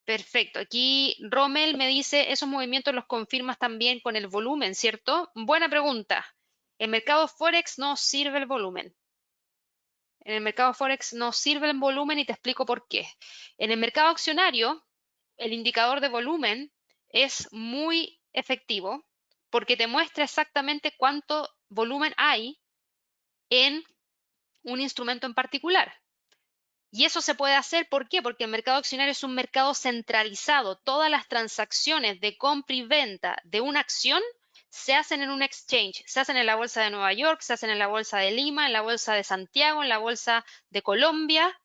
Perfecto. Aquí Rommel me dice, esos movimientos los confirmas también con el volumen, ¿cierto? Buena pregunta. En mercado Forex no sirve el volumen. En el mercado Forex no sirve el volumen y te explico por qué. En el mercado accionario, el indicador de volumen es muy efectivo porque te muestra exactamente cuánto volumen hay en un instrumento en particular. Y eso se puede hacer, ¿por qué? Porque el mercado accionario es un mercado centralizado. Todas las transacciones de compra y venta de una acción se hacen en un exchange. Se hacen en la bolsa de Nueva York, se hacen en la bolsa de Lima, en la bolsa de Santiago, en la bolsa de Colombia.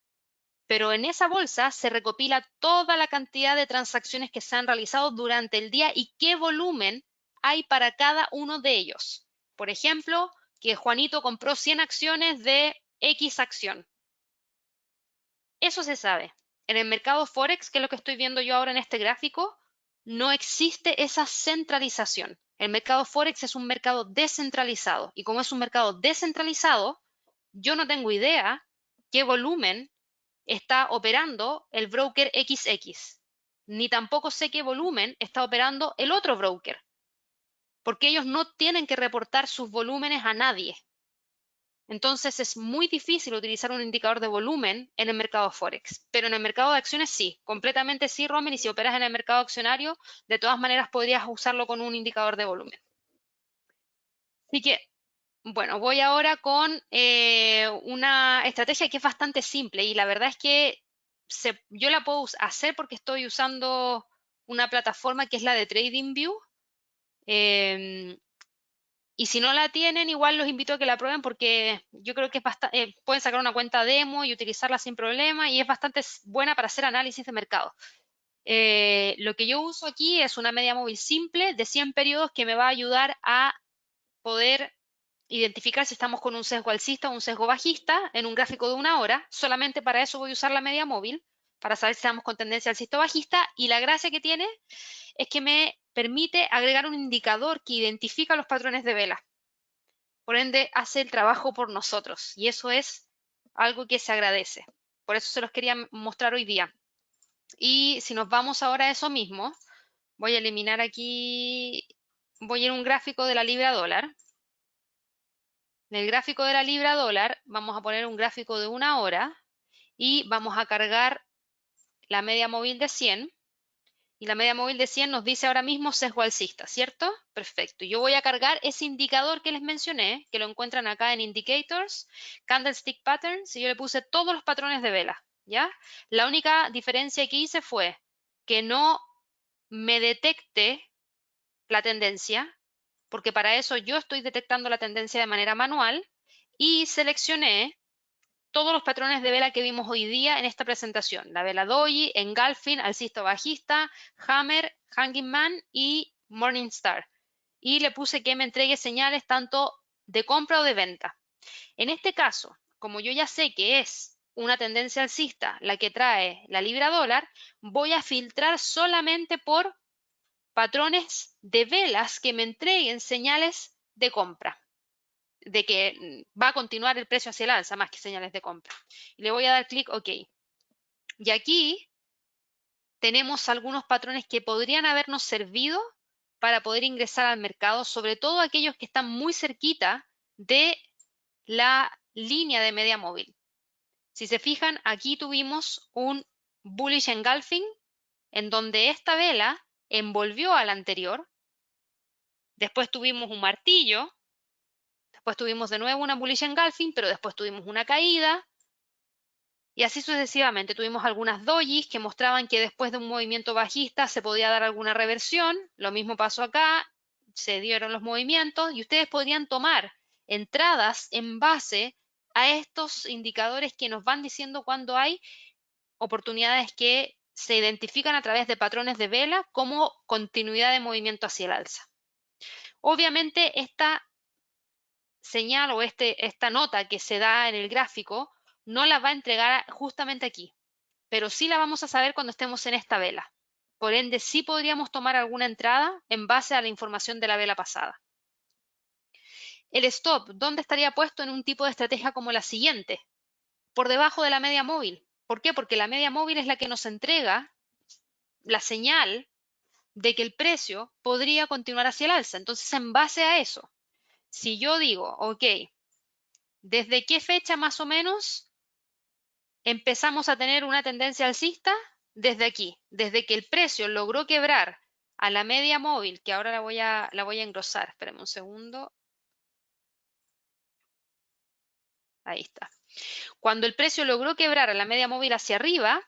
Pero en esa bolsa se recopila toda la cantidad de transacciones que se han realizado durante el día y qué volumen hay para cada uno de ellos. Por ejemplo, que Juanito compró 100 acciones de X acción. Eso se sabe. En el mercado Forex, que es lo que estoy viendo yo ahora en este gráfico, no existe esa centralización. El mercado Forex es un mercado descentralizado y como es un mercado descentralizado, yo no tengo idea qué volumen está operando el broker XX, ni tampoco sé qué volumen está operando el otro broker, porque ellos no tienen que reportar sus volúmenes a nadie. Entonces es muy difícil utilizar un indicador de volumen en el mercado Forex, pero en el mercado de acciones sí, completamente sí, Romen, y si operas en el mercado accionario, de todas maneras podrías usarlo con un indicador de volumen. Así que, bueno, voy ahora con una estrategia que es bastante simple y la verdad es que yo la puedo hacer porque estoy usando una plataforma que es la de TradingView. Y si no la tienen, igual los invito a que la prueben porque yo creo que es pueden sacar una cuenta demo y utilizarla sin problema y es bastante buena para hacer análisis de mercado. Lo que yo uso aquí es una media móvil simple de 100 periodos que me va a ayudar a poder identificar si estamos con un sesgo alcista o un sesgo bajista en un gráfico de 1 hora. Solamente para eso voy a usar la media móvil, para saber si estamos con tendencia alcista o bajista. Y la gracia que tiene es que me permite agregar un indicador que identifica los patrones de vela. Por ende, hace el trabajo por nosotros y eso es algo que se agradece. Por eso se los quería mostrar hoy día. Y si nos vamos ahora a eso mismo, voy a eliminar aquí, voy a ir a un gráfico de la libra dólar. En el gráfico de la libra dólar vamos a poner un gráfico de 1 hora y vamos a cargar la media móvil de 100. Y la media móvil de 100 nos dice ahora mismo sesgo alcista, ¿cierto? Perfecto. Yo voy a cargar ese indicador que les mencioné, que lo encuentran acá en Indicators, Candlestick Patterns, y yo le puse todos los patrones de vela, ¿ya? La única diferencia que hice fue que no me detecte la tendencia, porque para eso yo estoy detectando la tendencia de manera manual, y seleccioné todos los patrones de vela que vimos hoy día en esta presentación. La vela doji, engulfing, alcista o bajista, hammer, hanging man y morningstar. Y le puse que me entregue señales tanto de compra o de venta. En este caso, como yo ya sé que es una tendencia alcista, la que trae la libra dólar, voy a filtrar solamente por patrones de velas que me entreguen señales de compra, de que va a continuar el precio hacia el alza más que señales de compra. Y le voy a dar clic OK. Y aquí tenemos algunos patrones que podrían habernos servido para poder ingresar al mercado, sobre todo aquellos que están muy cerquita de la línea de media móvil. Si se fijan, aquí tuvimos un bullish engulfing en donde esta vela envolvió a la anterior. Después tuvimos un martillo. Después tuvimos de nuevo una bullish engulfing, pero después tuvimos una caída. Y así sucesivamente. Tuvimos algunas dojis que mostraban que después de un movimiento bajista se podía dar alguna reversión. Lo mismo pasó acá. Se dieron los movimientos y ustedes podrían tomar entradas en base a estos indicadores que nos van diciendo cuando hay oportunidades que se identifican a través de patrones de vela como continuidad de movimiento hacia el alza. Obviamente esta señal o esta nota que se da en el gráfico no la va a entregar justamente aquí, pero sí la vamos a saber cuando estemos en esta vela. Por ende, sí podríamos tomar alguna entrada en base a la información de la vela pasada. El stop, ¿dónde estaría puesto en un tipo de estrategia como la siguiente? Por debajo de la media móvil. ¿Por qué? Porque la media móvil es la que nos entrega la señal de que el precio podría continuar hacia el alza. Entonces, en base a eso, si yo digo, ok, ¿desde qué fecha más o menos empezamos a tener una tendencia alcista? Desde aquí, desde que el precio logró quebrar a la media móvil, que ahora la voy a engrosar. Espérenme un segundo. Ahí está. Cuando el precio logró quebrar a la media móvil hacia arriba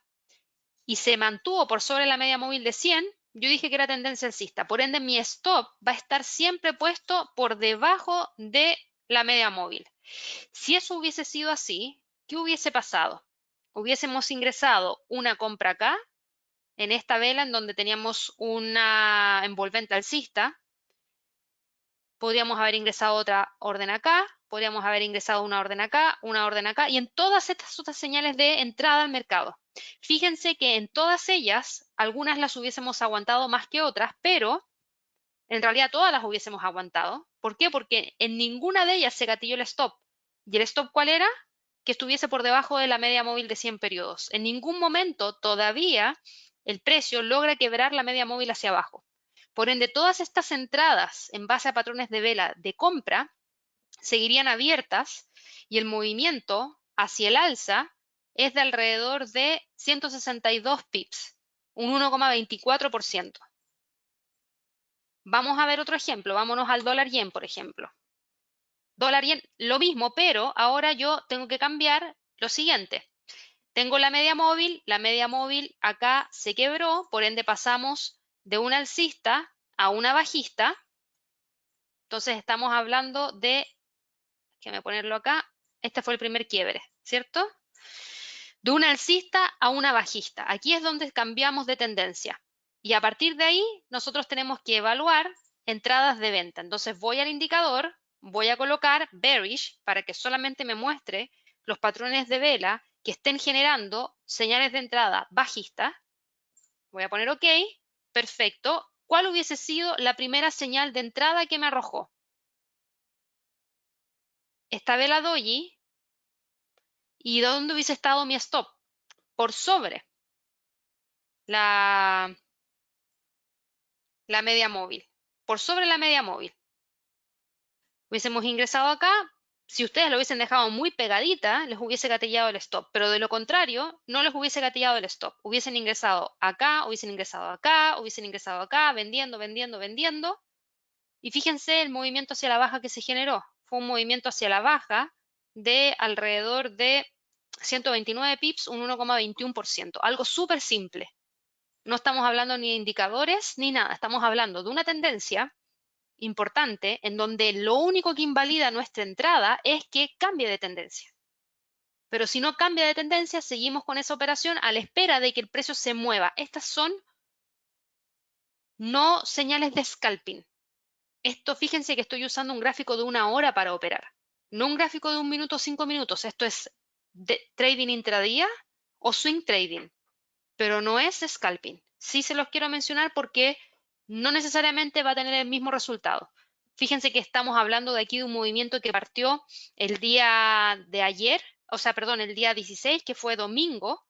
y se mantuvo por sobre la media móvil de 100, yo dije que era tendencia alcista. Por ende, mi stop va a estar siempre puesto por debajo de la media móvil. Si eso hubiese sido así, ¿qué hubiese pasado? Hubiésemos ingresado una compra acá, en esta vela en donde teníamos una envolvente alcista. Podríamos haber ingresado otra orden acá, podríamos haber ingresado una orden acá, y en todas estas otras señales de entrada al mercado. Fíjense que en todas ellas, algunas las hubiésemos aguantado más que otras, pero en realidad todas las hubiésemos aguantado. ¿Por qué? Porque en ninguna de ellas se gatilló el stop. ¿Y el stop cuál era? Que estuviese por debajo de la media móvil de 100 periodos. En ningún momento todavía el precio logra quebrar la media móvil hacia abajo. Por ende, todas estas entradas en base a patrones de vela de compra seguirían abiertas y el movimiento hacia el alza es de alrededor de 162 pips, un 1,24%. Vamos a ver otro ejemplo, vámonos al dólar yen, por ejemplo. Dólar yen, lo mismo, pero ahora yo tengo que cambiar lo siguiente. Tengo la media móvil acá se quebró, por ende pasamos de una alcista a una bajista. Entonces estamos hablando de, déjame ponerlo acá, este fue el primer quiebre, ¿cierto? De una alcista a una bajista. Aquí es donde cambiamos de tendencia. Y a partir de ahí, nosotros tenemos que evaluar entradas de venta. Entonces voy al indicador, voy a colocar bearish para que solamente me muestre los patrones de vela que estén generando señales de entrada bajista. Voy a poner OK. Perfecto. ¿Cuál hubiese sido la primera señal de entrada que me arrojó? Esta vela doji. ¿Y dónde hubiese estado mi stop? Por sobre la media móvil. Por sobre la media móvil. Hubiésemos ingresado acá. Si ustedes lo hubiesen dejado muy pegadita, les hubiese gatillado el stop. Pero de lo contrario, no les hubiese gatillado el stop. Hubiesen ingresado acá, hubiesen ingresado acá, hubiesen ingresado acá, vendiendo, vendiendo, vendiendo. Y fíjense el movimiento hacia la baja que se generó. Fue un movimiento hacia la baja de alrededor de 129 pips, un 1,21%. Algo súper simple. No estamos hablando ni de indicadores ni nada. Estamos hablando de una tendencia importante en donde lo único que invalida nuestra entrada es que cambie de tendencia. Pero si no cambia de tendencia, seguimos con esa operación a la espera de que el precio se mueva. Estas son no señales de scalping. Esto, fíjense que estoy usando un gráfico de 1 hora para operar, no un gráfico de 1 minuto o 5 minutos. Esto es trading intradía o swing trading, pero no es scalping. Sí se los quiero mencionar porque no necesariamente va a tener el mismo resultado. Fíjense que estamos hablando de aquí de un movimiento que partió el día de ayer, o sea, perdón, el día 16, que fue domingo,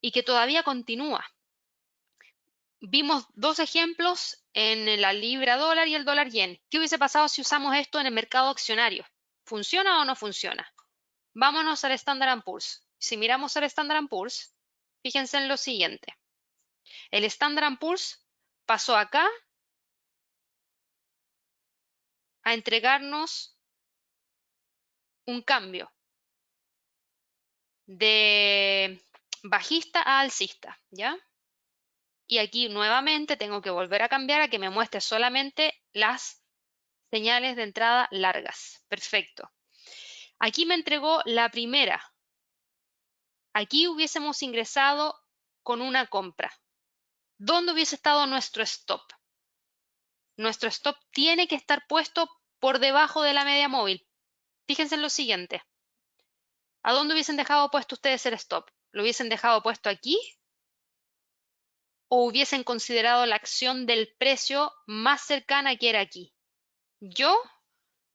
y que todavía continúa. Vimos dos ejemplos en la libra dólar y el dólar yen. ¿Qué hubiese pasado si usamos esto en el mercado accionario? ¿Funciona o no funciona? Vámonos al Standard & Poor's. Si miramos al Standard & Poor's, fíjense en lo siguiente. El Standard & Poor's pasó acá a entregarnos un cambio de bajista a alcista, ¿ya? Y aquí nuevamente tengo que volver a cambiar a que me muestre solamente las señales de entrada largas. Perfecto. Aquí me entregó la primera. Aquí hubiésemos ingresado con una compra. ¿Dónde hubiese estado nuestro stop? Nuestro stop tiene que estar puesto por debajo de la media móvil. Fíjense en lo siguiente. ¿A dónde hubiesen dejado puesto ustedes el stop? ¿Lo hubiesen dejado puesto aquí? ¿O hubiesen considerado la acción del precio más cercana que era aquí? Yo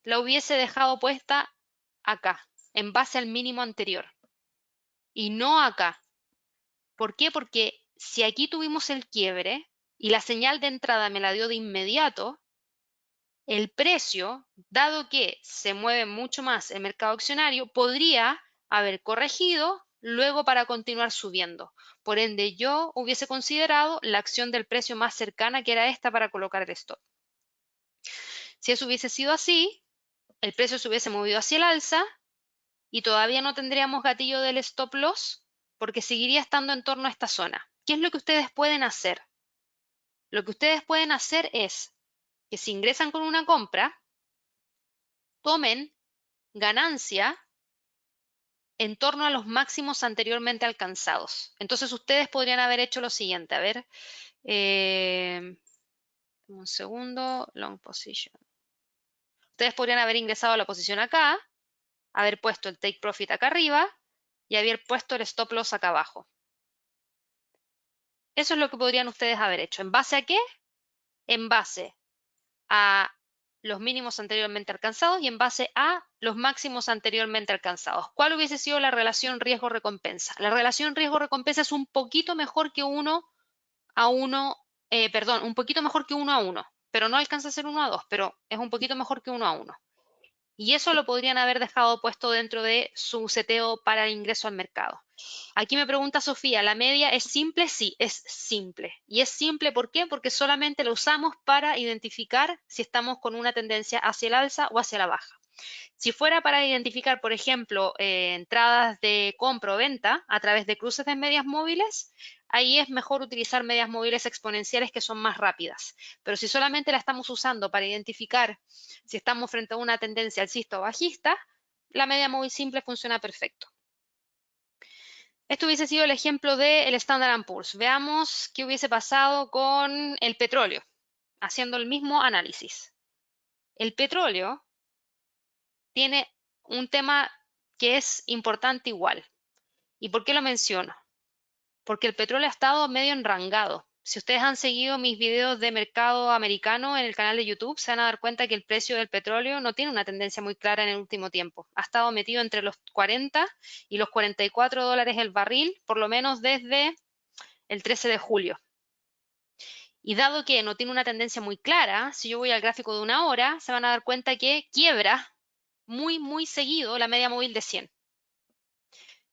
la hubiese dejado puesta acá, en base al mínimo anterior. Y no acá. ¿Por qué? Porque si aquí tuvimos el quiebre y la señal de entrada me la dio de inmediato, el precio, dado que se mueve mucho más el mercado accionario, podría haber corregido luego para continuar subiendo. Por ende, yo hubiese considerado la acción del precio más cercana, que era esta, para colocar el stop. Si eso hubiese sido así, el precio se hubiese movido hacia el alza y todavía no tendríamos gatillo del stop loss porque seguiría estando en torno a esta zona. ¿Qué es lo que ustedes pueden hacer? Lo que ustedes pueden hacer es que si ingresan con una compra, tomen ganancia en torno a los máximos anteriormente alcanzados. Entonces ustedes podrían haber hecho lo siguiente. A ver, un segundo, long position. Ustedes podrían haber ingresado a la posición acá, haber puesto el take profit acá arriba y haber puesto el stop loss acá abajo. Eso es lo que podrían ustedes haber hecho. ¿En base a qué? En base a los mínimos anteriormente alcanzados y en base a los máximos anteriormente alcanzados. ¿Cuál hubiese sido la relación riesgo-recompensa? La relación riesgo-recompensa es un poquito mejor que 1 a 1, un poquito mejor que 1 a 1, pero no alcanza a ser 1 a 2, pero es un poquito mejor que 1 a 1. Y eso lo podrían haber dejado puesto dentro de su seteo para el ingreso al mercado. Aquí me pregunta Sofía, ¿la media es simple? Sí, es simple. ¿Y es simple por qué? Porque solamente lo usamos para identificar si estamos con una tendencia hacia el alza o hacia la baja. Si fuera para identificar, por ejemplo, entradas de compra o venta a través de cruces de medias móviles, ahí es mejor utilizar medias móviles exponenciales que son más rápidas. Pero si solamente la estamos usando para identificar si estamos frente a una tendencia alcista o bajista, la media móvil simple funciona perfecto. Esto hubiese sido el ejemplo del Standard & Poor's. Veamos qué hubiese pasado con el petróleo, haciendo el mismo análisis. El petróleo tiene un tema que es importante igual. ¿Y por qué lo menciono? Porque el petróleo ha estado medio enrangado. Si ustedes han seguido mis videos de mercado americano en el canal de YouTube, se van a dar cuenta que el precio del petróleo no tiene una tendencia muy clara en el último tiempo. Ha estado metido entre los 40 y los 44 dólares el barril, por lo menos desde el 13 de julio. Y dado que no tiene una tendencia muy clara, si yo voy al gráfico de una hora, se van a dar cuenta que quiebra muy seguido la media móvil de 100.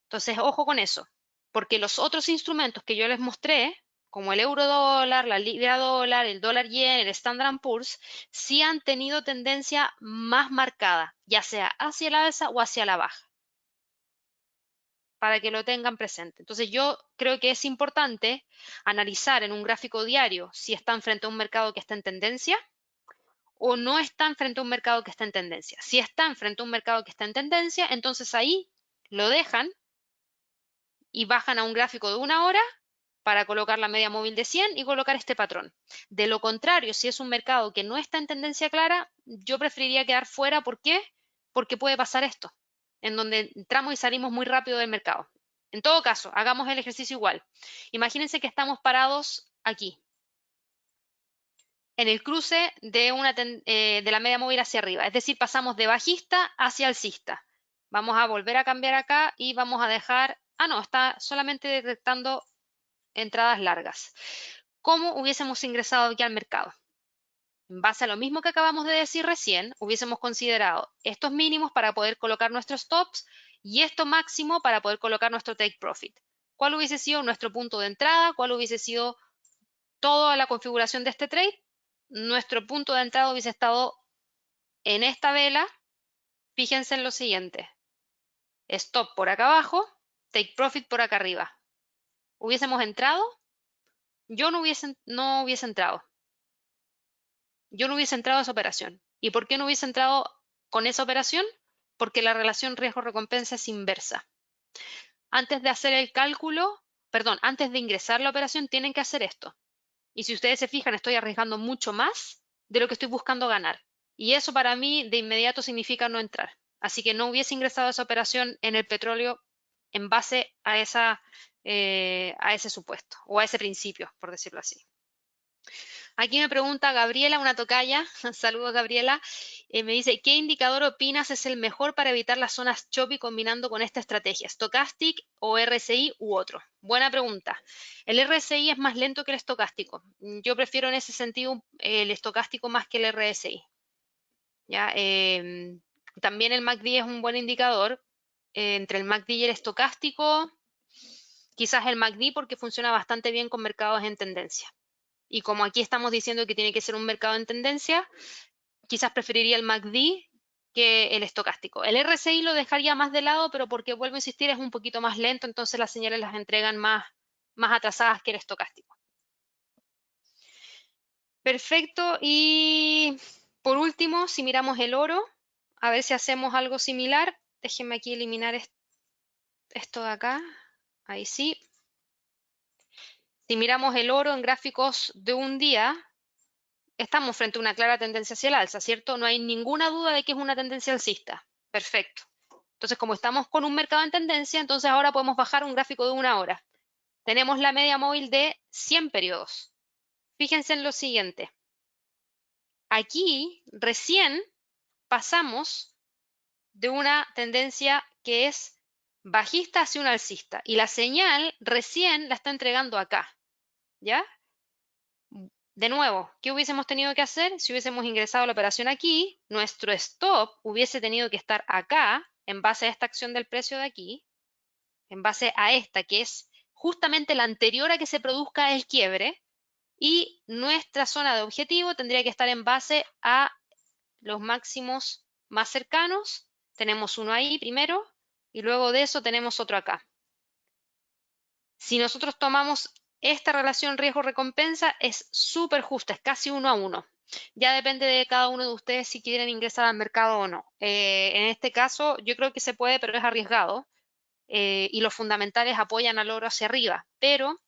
Entonces, ojo con eso, porque los otros instrumentos que yo les mostré, como el euro dólar, la libra dólar, el dólar yen, el Standard & Poor's, sí han tenido tendencia más marcada, ya sea hacia el alza o hacia la baja, para que lo tengan presente. Entonces, yo creo que es importante analizar en un gráfico diario si están frente a un mercado que está en tendencia o no están frente a un mercado que está en tendencia. Si están frente a un mercado que está en tendencia, entonces ahí lo dejan y bajan a un gráfico de una hora para colocar la media móvil de 100 y colocar este patrón. De lo contrario, si es un mercado que no está en tendencia clara, yo preferiría quedar fuera. ¿Por qué? Porque puede pasar esto. en donde entramos y salimos muy rápido del mercado. En todo caso, hagamos el ejercicio igual. Imagínense que estamos parados aquí, en el cruce de la media móvil hacia arriba. Es decir, pasamos de bajista hacia alcista. Vamos a volver a cambiar acá y vamos a dejar... Ah, no, está solamente detectando entradas largas. ¿Cómo hubiésemos ingresado aquí al mercado? En base a lo mismo que acabamos de decir recién, hubiésemos considerado estos mínimos para poder colocar nuestros stops y esto máximo para poder colocar nuestro take profit. ¿Cuál hubiese sido nuestro punto de entrada? ¿Cuál hubiese sido toda la configuración de este trade? Nuestro punto de entrada hubiese estado en esta vela. Fíjense en lo siguiente. Stop por acá abajo, take profit por acá arriba. ¿Hubiésemos entrado? Yo no hubiese entrado. Yo no hubiese entrado a esa operación. ¿Y por qué no hubiese entrado con esa operación? Porque la relación riesgo-recompensa es inversa. Antes de hacer el cálculo, perdón, antes de ingresar la operación tienen que hacer esto. Y si ustedes se fijan, estoy arriesgando mucho más de lo que estoy buscando ganar. Y eso para mí de inmediato significa no entrar. Así que no hubiese ingresado a esa operación en el petróleo en base a ese supuesto o a ese principio, por decirlo así. Aquí me pregunta Gabriela, una tocaya, saludos Gabriela, me dice, ¿qué indicador opinas es el mejor para evitar las zonas choppy combinando con esta estrategia? ¿Stochastic o RSI u otro? Buena pregunta. El RSI es más lento que el estocástico. Yo prefiero en ese sentido el estocástico más que el RSI. ¿Ya? También el MACD es un buen indicador. Entre el MACD y el estocástico, quizás el MACD porque funciona bastante bien con mercados en tendencia. Y como aquí estamos diciendo que tiene que ser un mercado en tendencia, quizás preferiría el MACD que el estocástico. El RSI lo dejaría más de lado, pero porque vuelvo a insistir, es un poquito más lento, entonces las señales las entregan más atrasadas que el estocástico. Perfecto. Y por último, si miramos el oro, a ver si hacemos algo similar. Déjenme aquí eliminar esto de acá. Ahí sí. Si miramos el oro en gráficos de un día, estamos frente a una clara tendencia hacia el alza, ¿cierto? No hay ninguna duda de que es una tendencia alcista. Perfecto. Entonces, como estamos con un mercado en tendencia, entonces ahora podemos bajar un gráfico de una hora. Tenemos la media móvil de 100 periodos. Fíjense en lo siguiente. Aquí recién pasamos de una tendencia que es bajista hacia una alcista y la señal recién la está entregando acá, ¿ya? De nuevo, ¿qué hubiésemos tenido que hacer? Si hubiésemos ingresado a la operación aquí, nuestro stop hubiese tenido que estar acá, en base a esta acción del precio de aquí, en base a esta, que es justamente la anterior a que se produzca el quiebre, y nuestra zona de objetivo tendría que estar en base a los máximos más cercanos. Tenemos uno ahí primero, y luego de eso tenemos otro acá. Si nosotros tomamos esta relación riesgo-recompensa, es súper justa, es casi 1 a 1. Ya depende de cada uno de ustedes si quieren ingresar al mercado o no. En este caso, yo creo que se puede, pero es arriesgado. Y los fundamentales apoyan al oro hacia arriba. Pero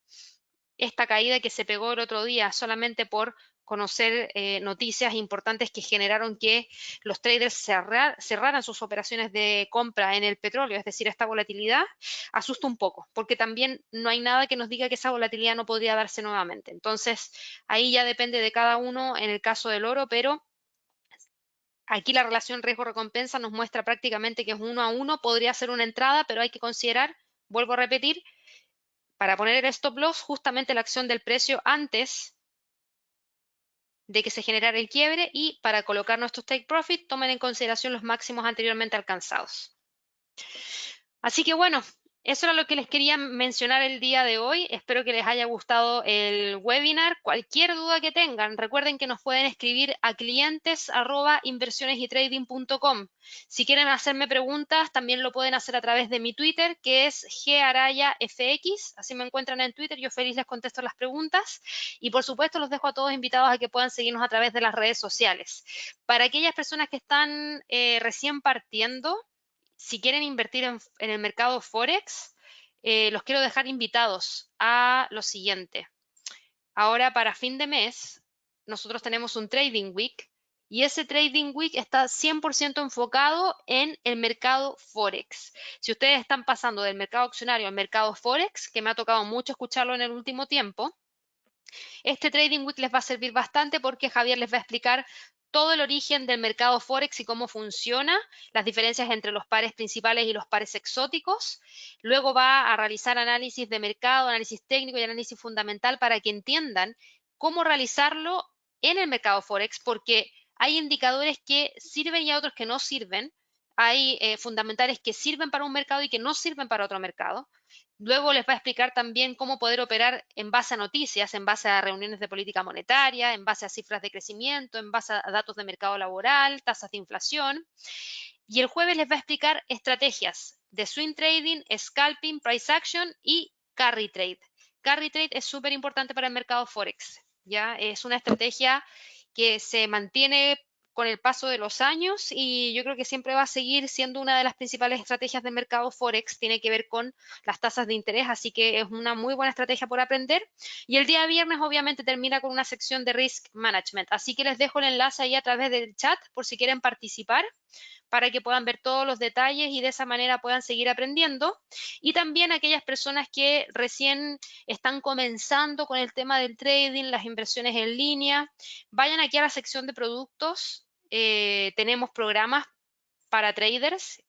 esta caída que se pegó el otro día solamente por conocer noticias importantes que generaron que los traders cerraran sus operaciones de compra en el petróleo, es decir, esta volatilidad, asusta un poco, porque también no hay nada que nos diga que esa volatilidad no podría darse nuevamente. Entonces, ahí ya depende de cada uno en el caso del oro, pero aquí la relación riesgo-recompensa nos muestra prácticamente que es 1 a 1, podría ser una entrada, pero hay que considerar, vuelvo a repetir, para poner el stop loss, justamente la acción del precio antes de que se generara el quiebre y para colocar nuestros take profit, tomen en consideración los máximos anteriormente alcanzados. Así que bueno, eso era lo que les quería mencionar el día de hoy. Espero que les haya gustado el webinar. Cualquier duda que tengan, recuerden que nos pueden escribir a clientes@inversionesytrading.com. Si quieren hacerme preguntas, también lo pueden hacer a través de mi Twitter, que es garayafx. Así me encuentran en Twitter. Yo feliz les contesto las preguntas. Y por supuesto, los dejo a todos invitados a que puedan seguirnos a través de las redes sociales. Para aquellas personas que están recién partiendo, si quieren invertir en el mercado Forex, los quiero dejar invitados a lo siguiente. Ahora para fin de mes, nosotros tenemos un Trading Week y ese Trading Week está 100% enfocado en el mercado Forex. Si ustedes están pasando del mercado accionario al mercado Forex, que me ha tocado mucho escucharlo en el último tiempo, este Trading Week les va a servir bastante porque Javier les va a explicar todo el origen del mercado Forex y cómo funciona, las diferencias entre los pares principales y los pares exóticos. Luego va a realizar análisis de mercado, análisis técnico y análisis fundamental para que entiendan cómo realizarlo en el mercado Forex, porque hay indicadores que sirven y otros que no sirven. Hay fundamentales que sirven para un mercado y que no sirven para otro mercado. Luego les va a explicar también cómo poder operar en base a noticias, en base a reuniones de política monetaria, en base a cifras de crecimiento, en base a datos de mercado laboral, tasas de inflación. Y el jueves les va a explicar estrategias de swing trading, scalping, price action y carry trade. Carry trade es súper importante para el mercado Forex. ¿Ya? Es una estrategia que se mantiene con el paso de los años y yo creo que siempre va a seguir siendo una de las principales estrategias del mercado Forex, tiene que ver con las tasas de interés, así que es una muy buena estrategia por aprender. Y el día viernes obviamente termina con una sección de Risk Management, así que les dejo el enlace ahí a través del chat por si quieren participar, para que puedan ver todos los detalles y de esa manera puedan seguir aprendiendo. Y también aquellas personas que recién están comenzando con el tema del trading, las inversiones en línea, vayan aquí a la sección de productos. Tenemos programas para traders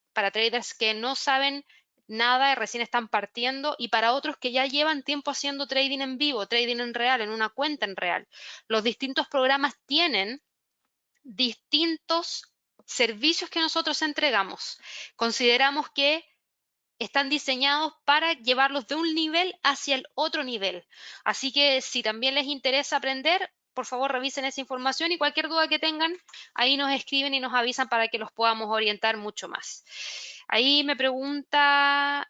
que no saben nada y recién están partiendo, y para otros que ya llevan tiempo haciendo trading en vivo, trading en real, en una cuenta en real. Los distintos programas tienen distintos servicios que nosotros entregamos. Consideramos que están diseñados para llevarlos de un nivel hacia el otro nivel. Así que si también les interesa aprender, por favor revisen esa información y cualquier duda que tengan, ahí nos escriben y nos avisan para que los podamos orientar mucho más. Ahí me pregunta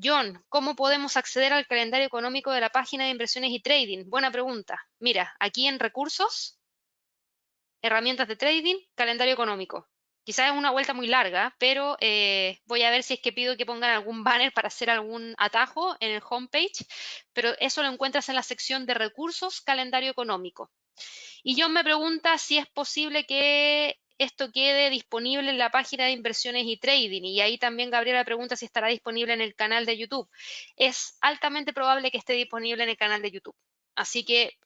John, ¿cómo podemos acceder al calendario económico de la página de inversiones y trading? Buena pregunta. Mira, aquí en recursos, herramientas de trading, calendario económico. Quizás es una vuelta muy larga, pero voy a ver si es que pido que pongan algún banner para hacer algún atajo en el homepage, pero eso lo encuentras en la sección de recursos, calendario económico. Y John me pregunta si es posible que esto quede disponible en la página de inversiones y trading. Y ahí también Gabriela pregunta si estará disponible en el canal de YouTube. Es altamente probable que esté disponible en el canal de YouTube. Así que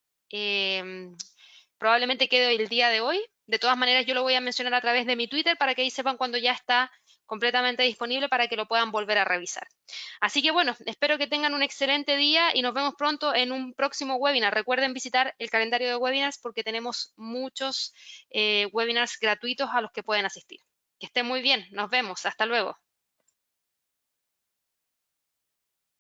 probablemente quede el día de hoy. De todas maneras, yo lo voy a mencionar a través de mi Twitter para que ahí sepan cuando ya está completamente disponible para que lo puedan volver a revisar. Así que bueno, espero que tengan un excelente día y nos vemos pronto en un próximo webinar. Recuerden visitar el calendario de webinars porque tenemos muchos webinars gratuitos a los que pueden asistir. Que estén muy bien, nos vemos, hasta luego.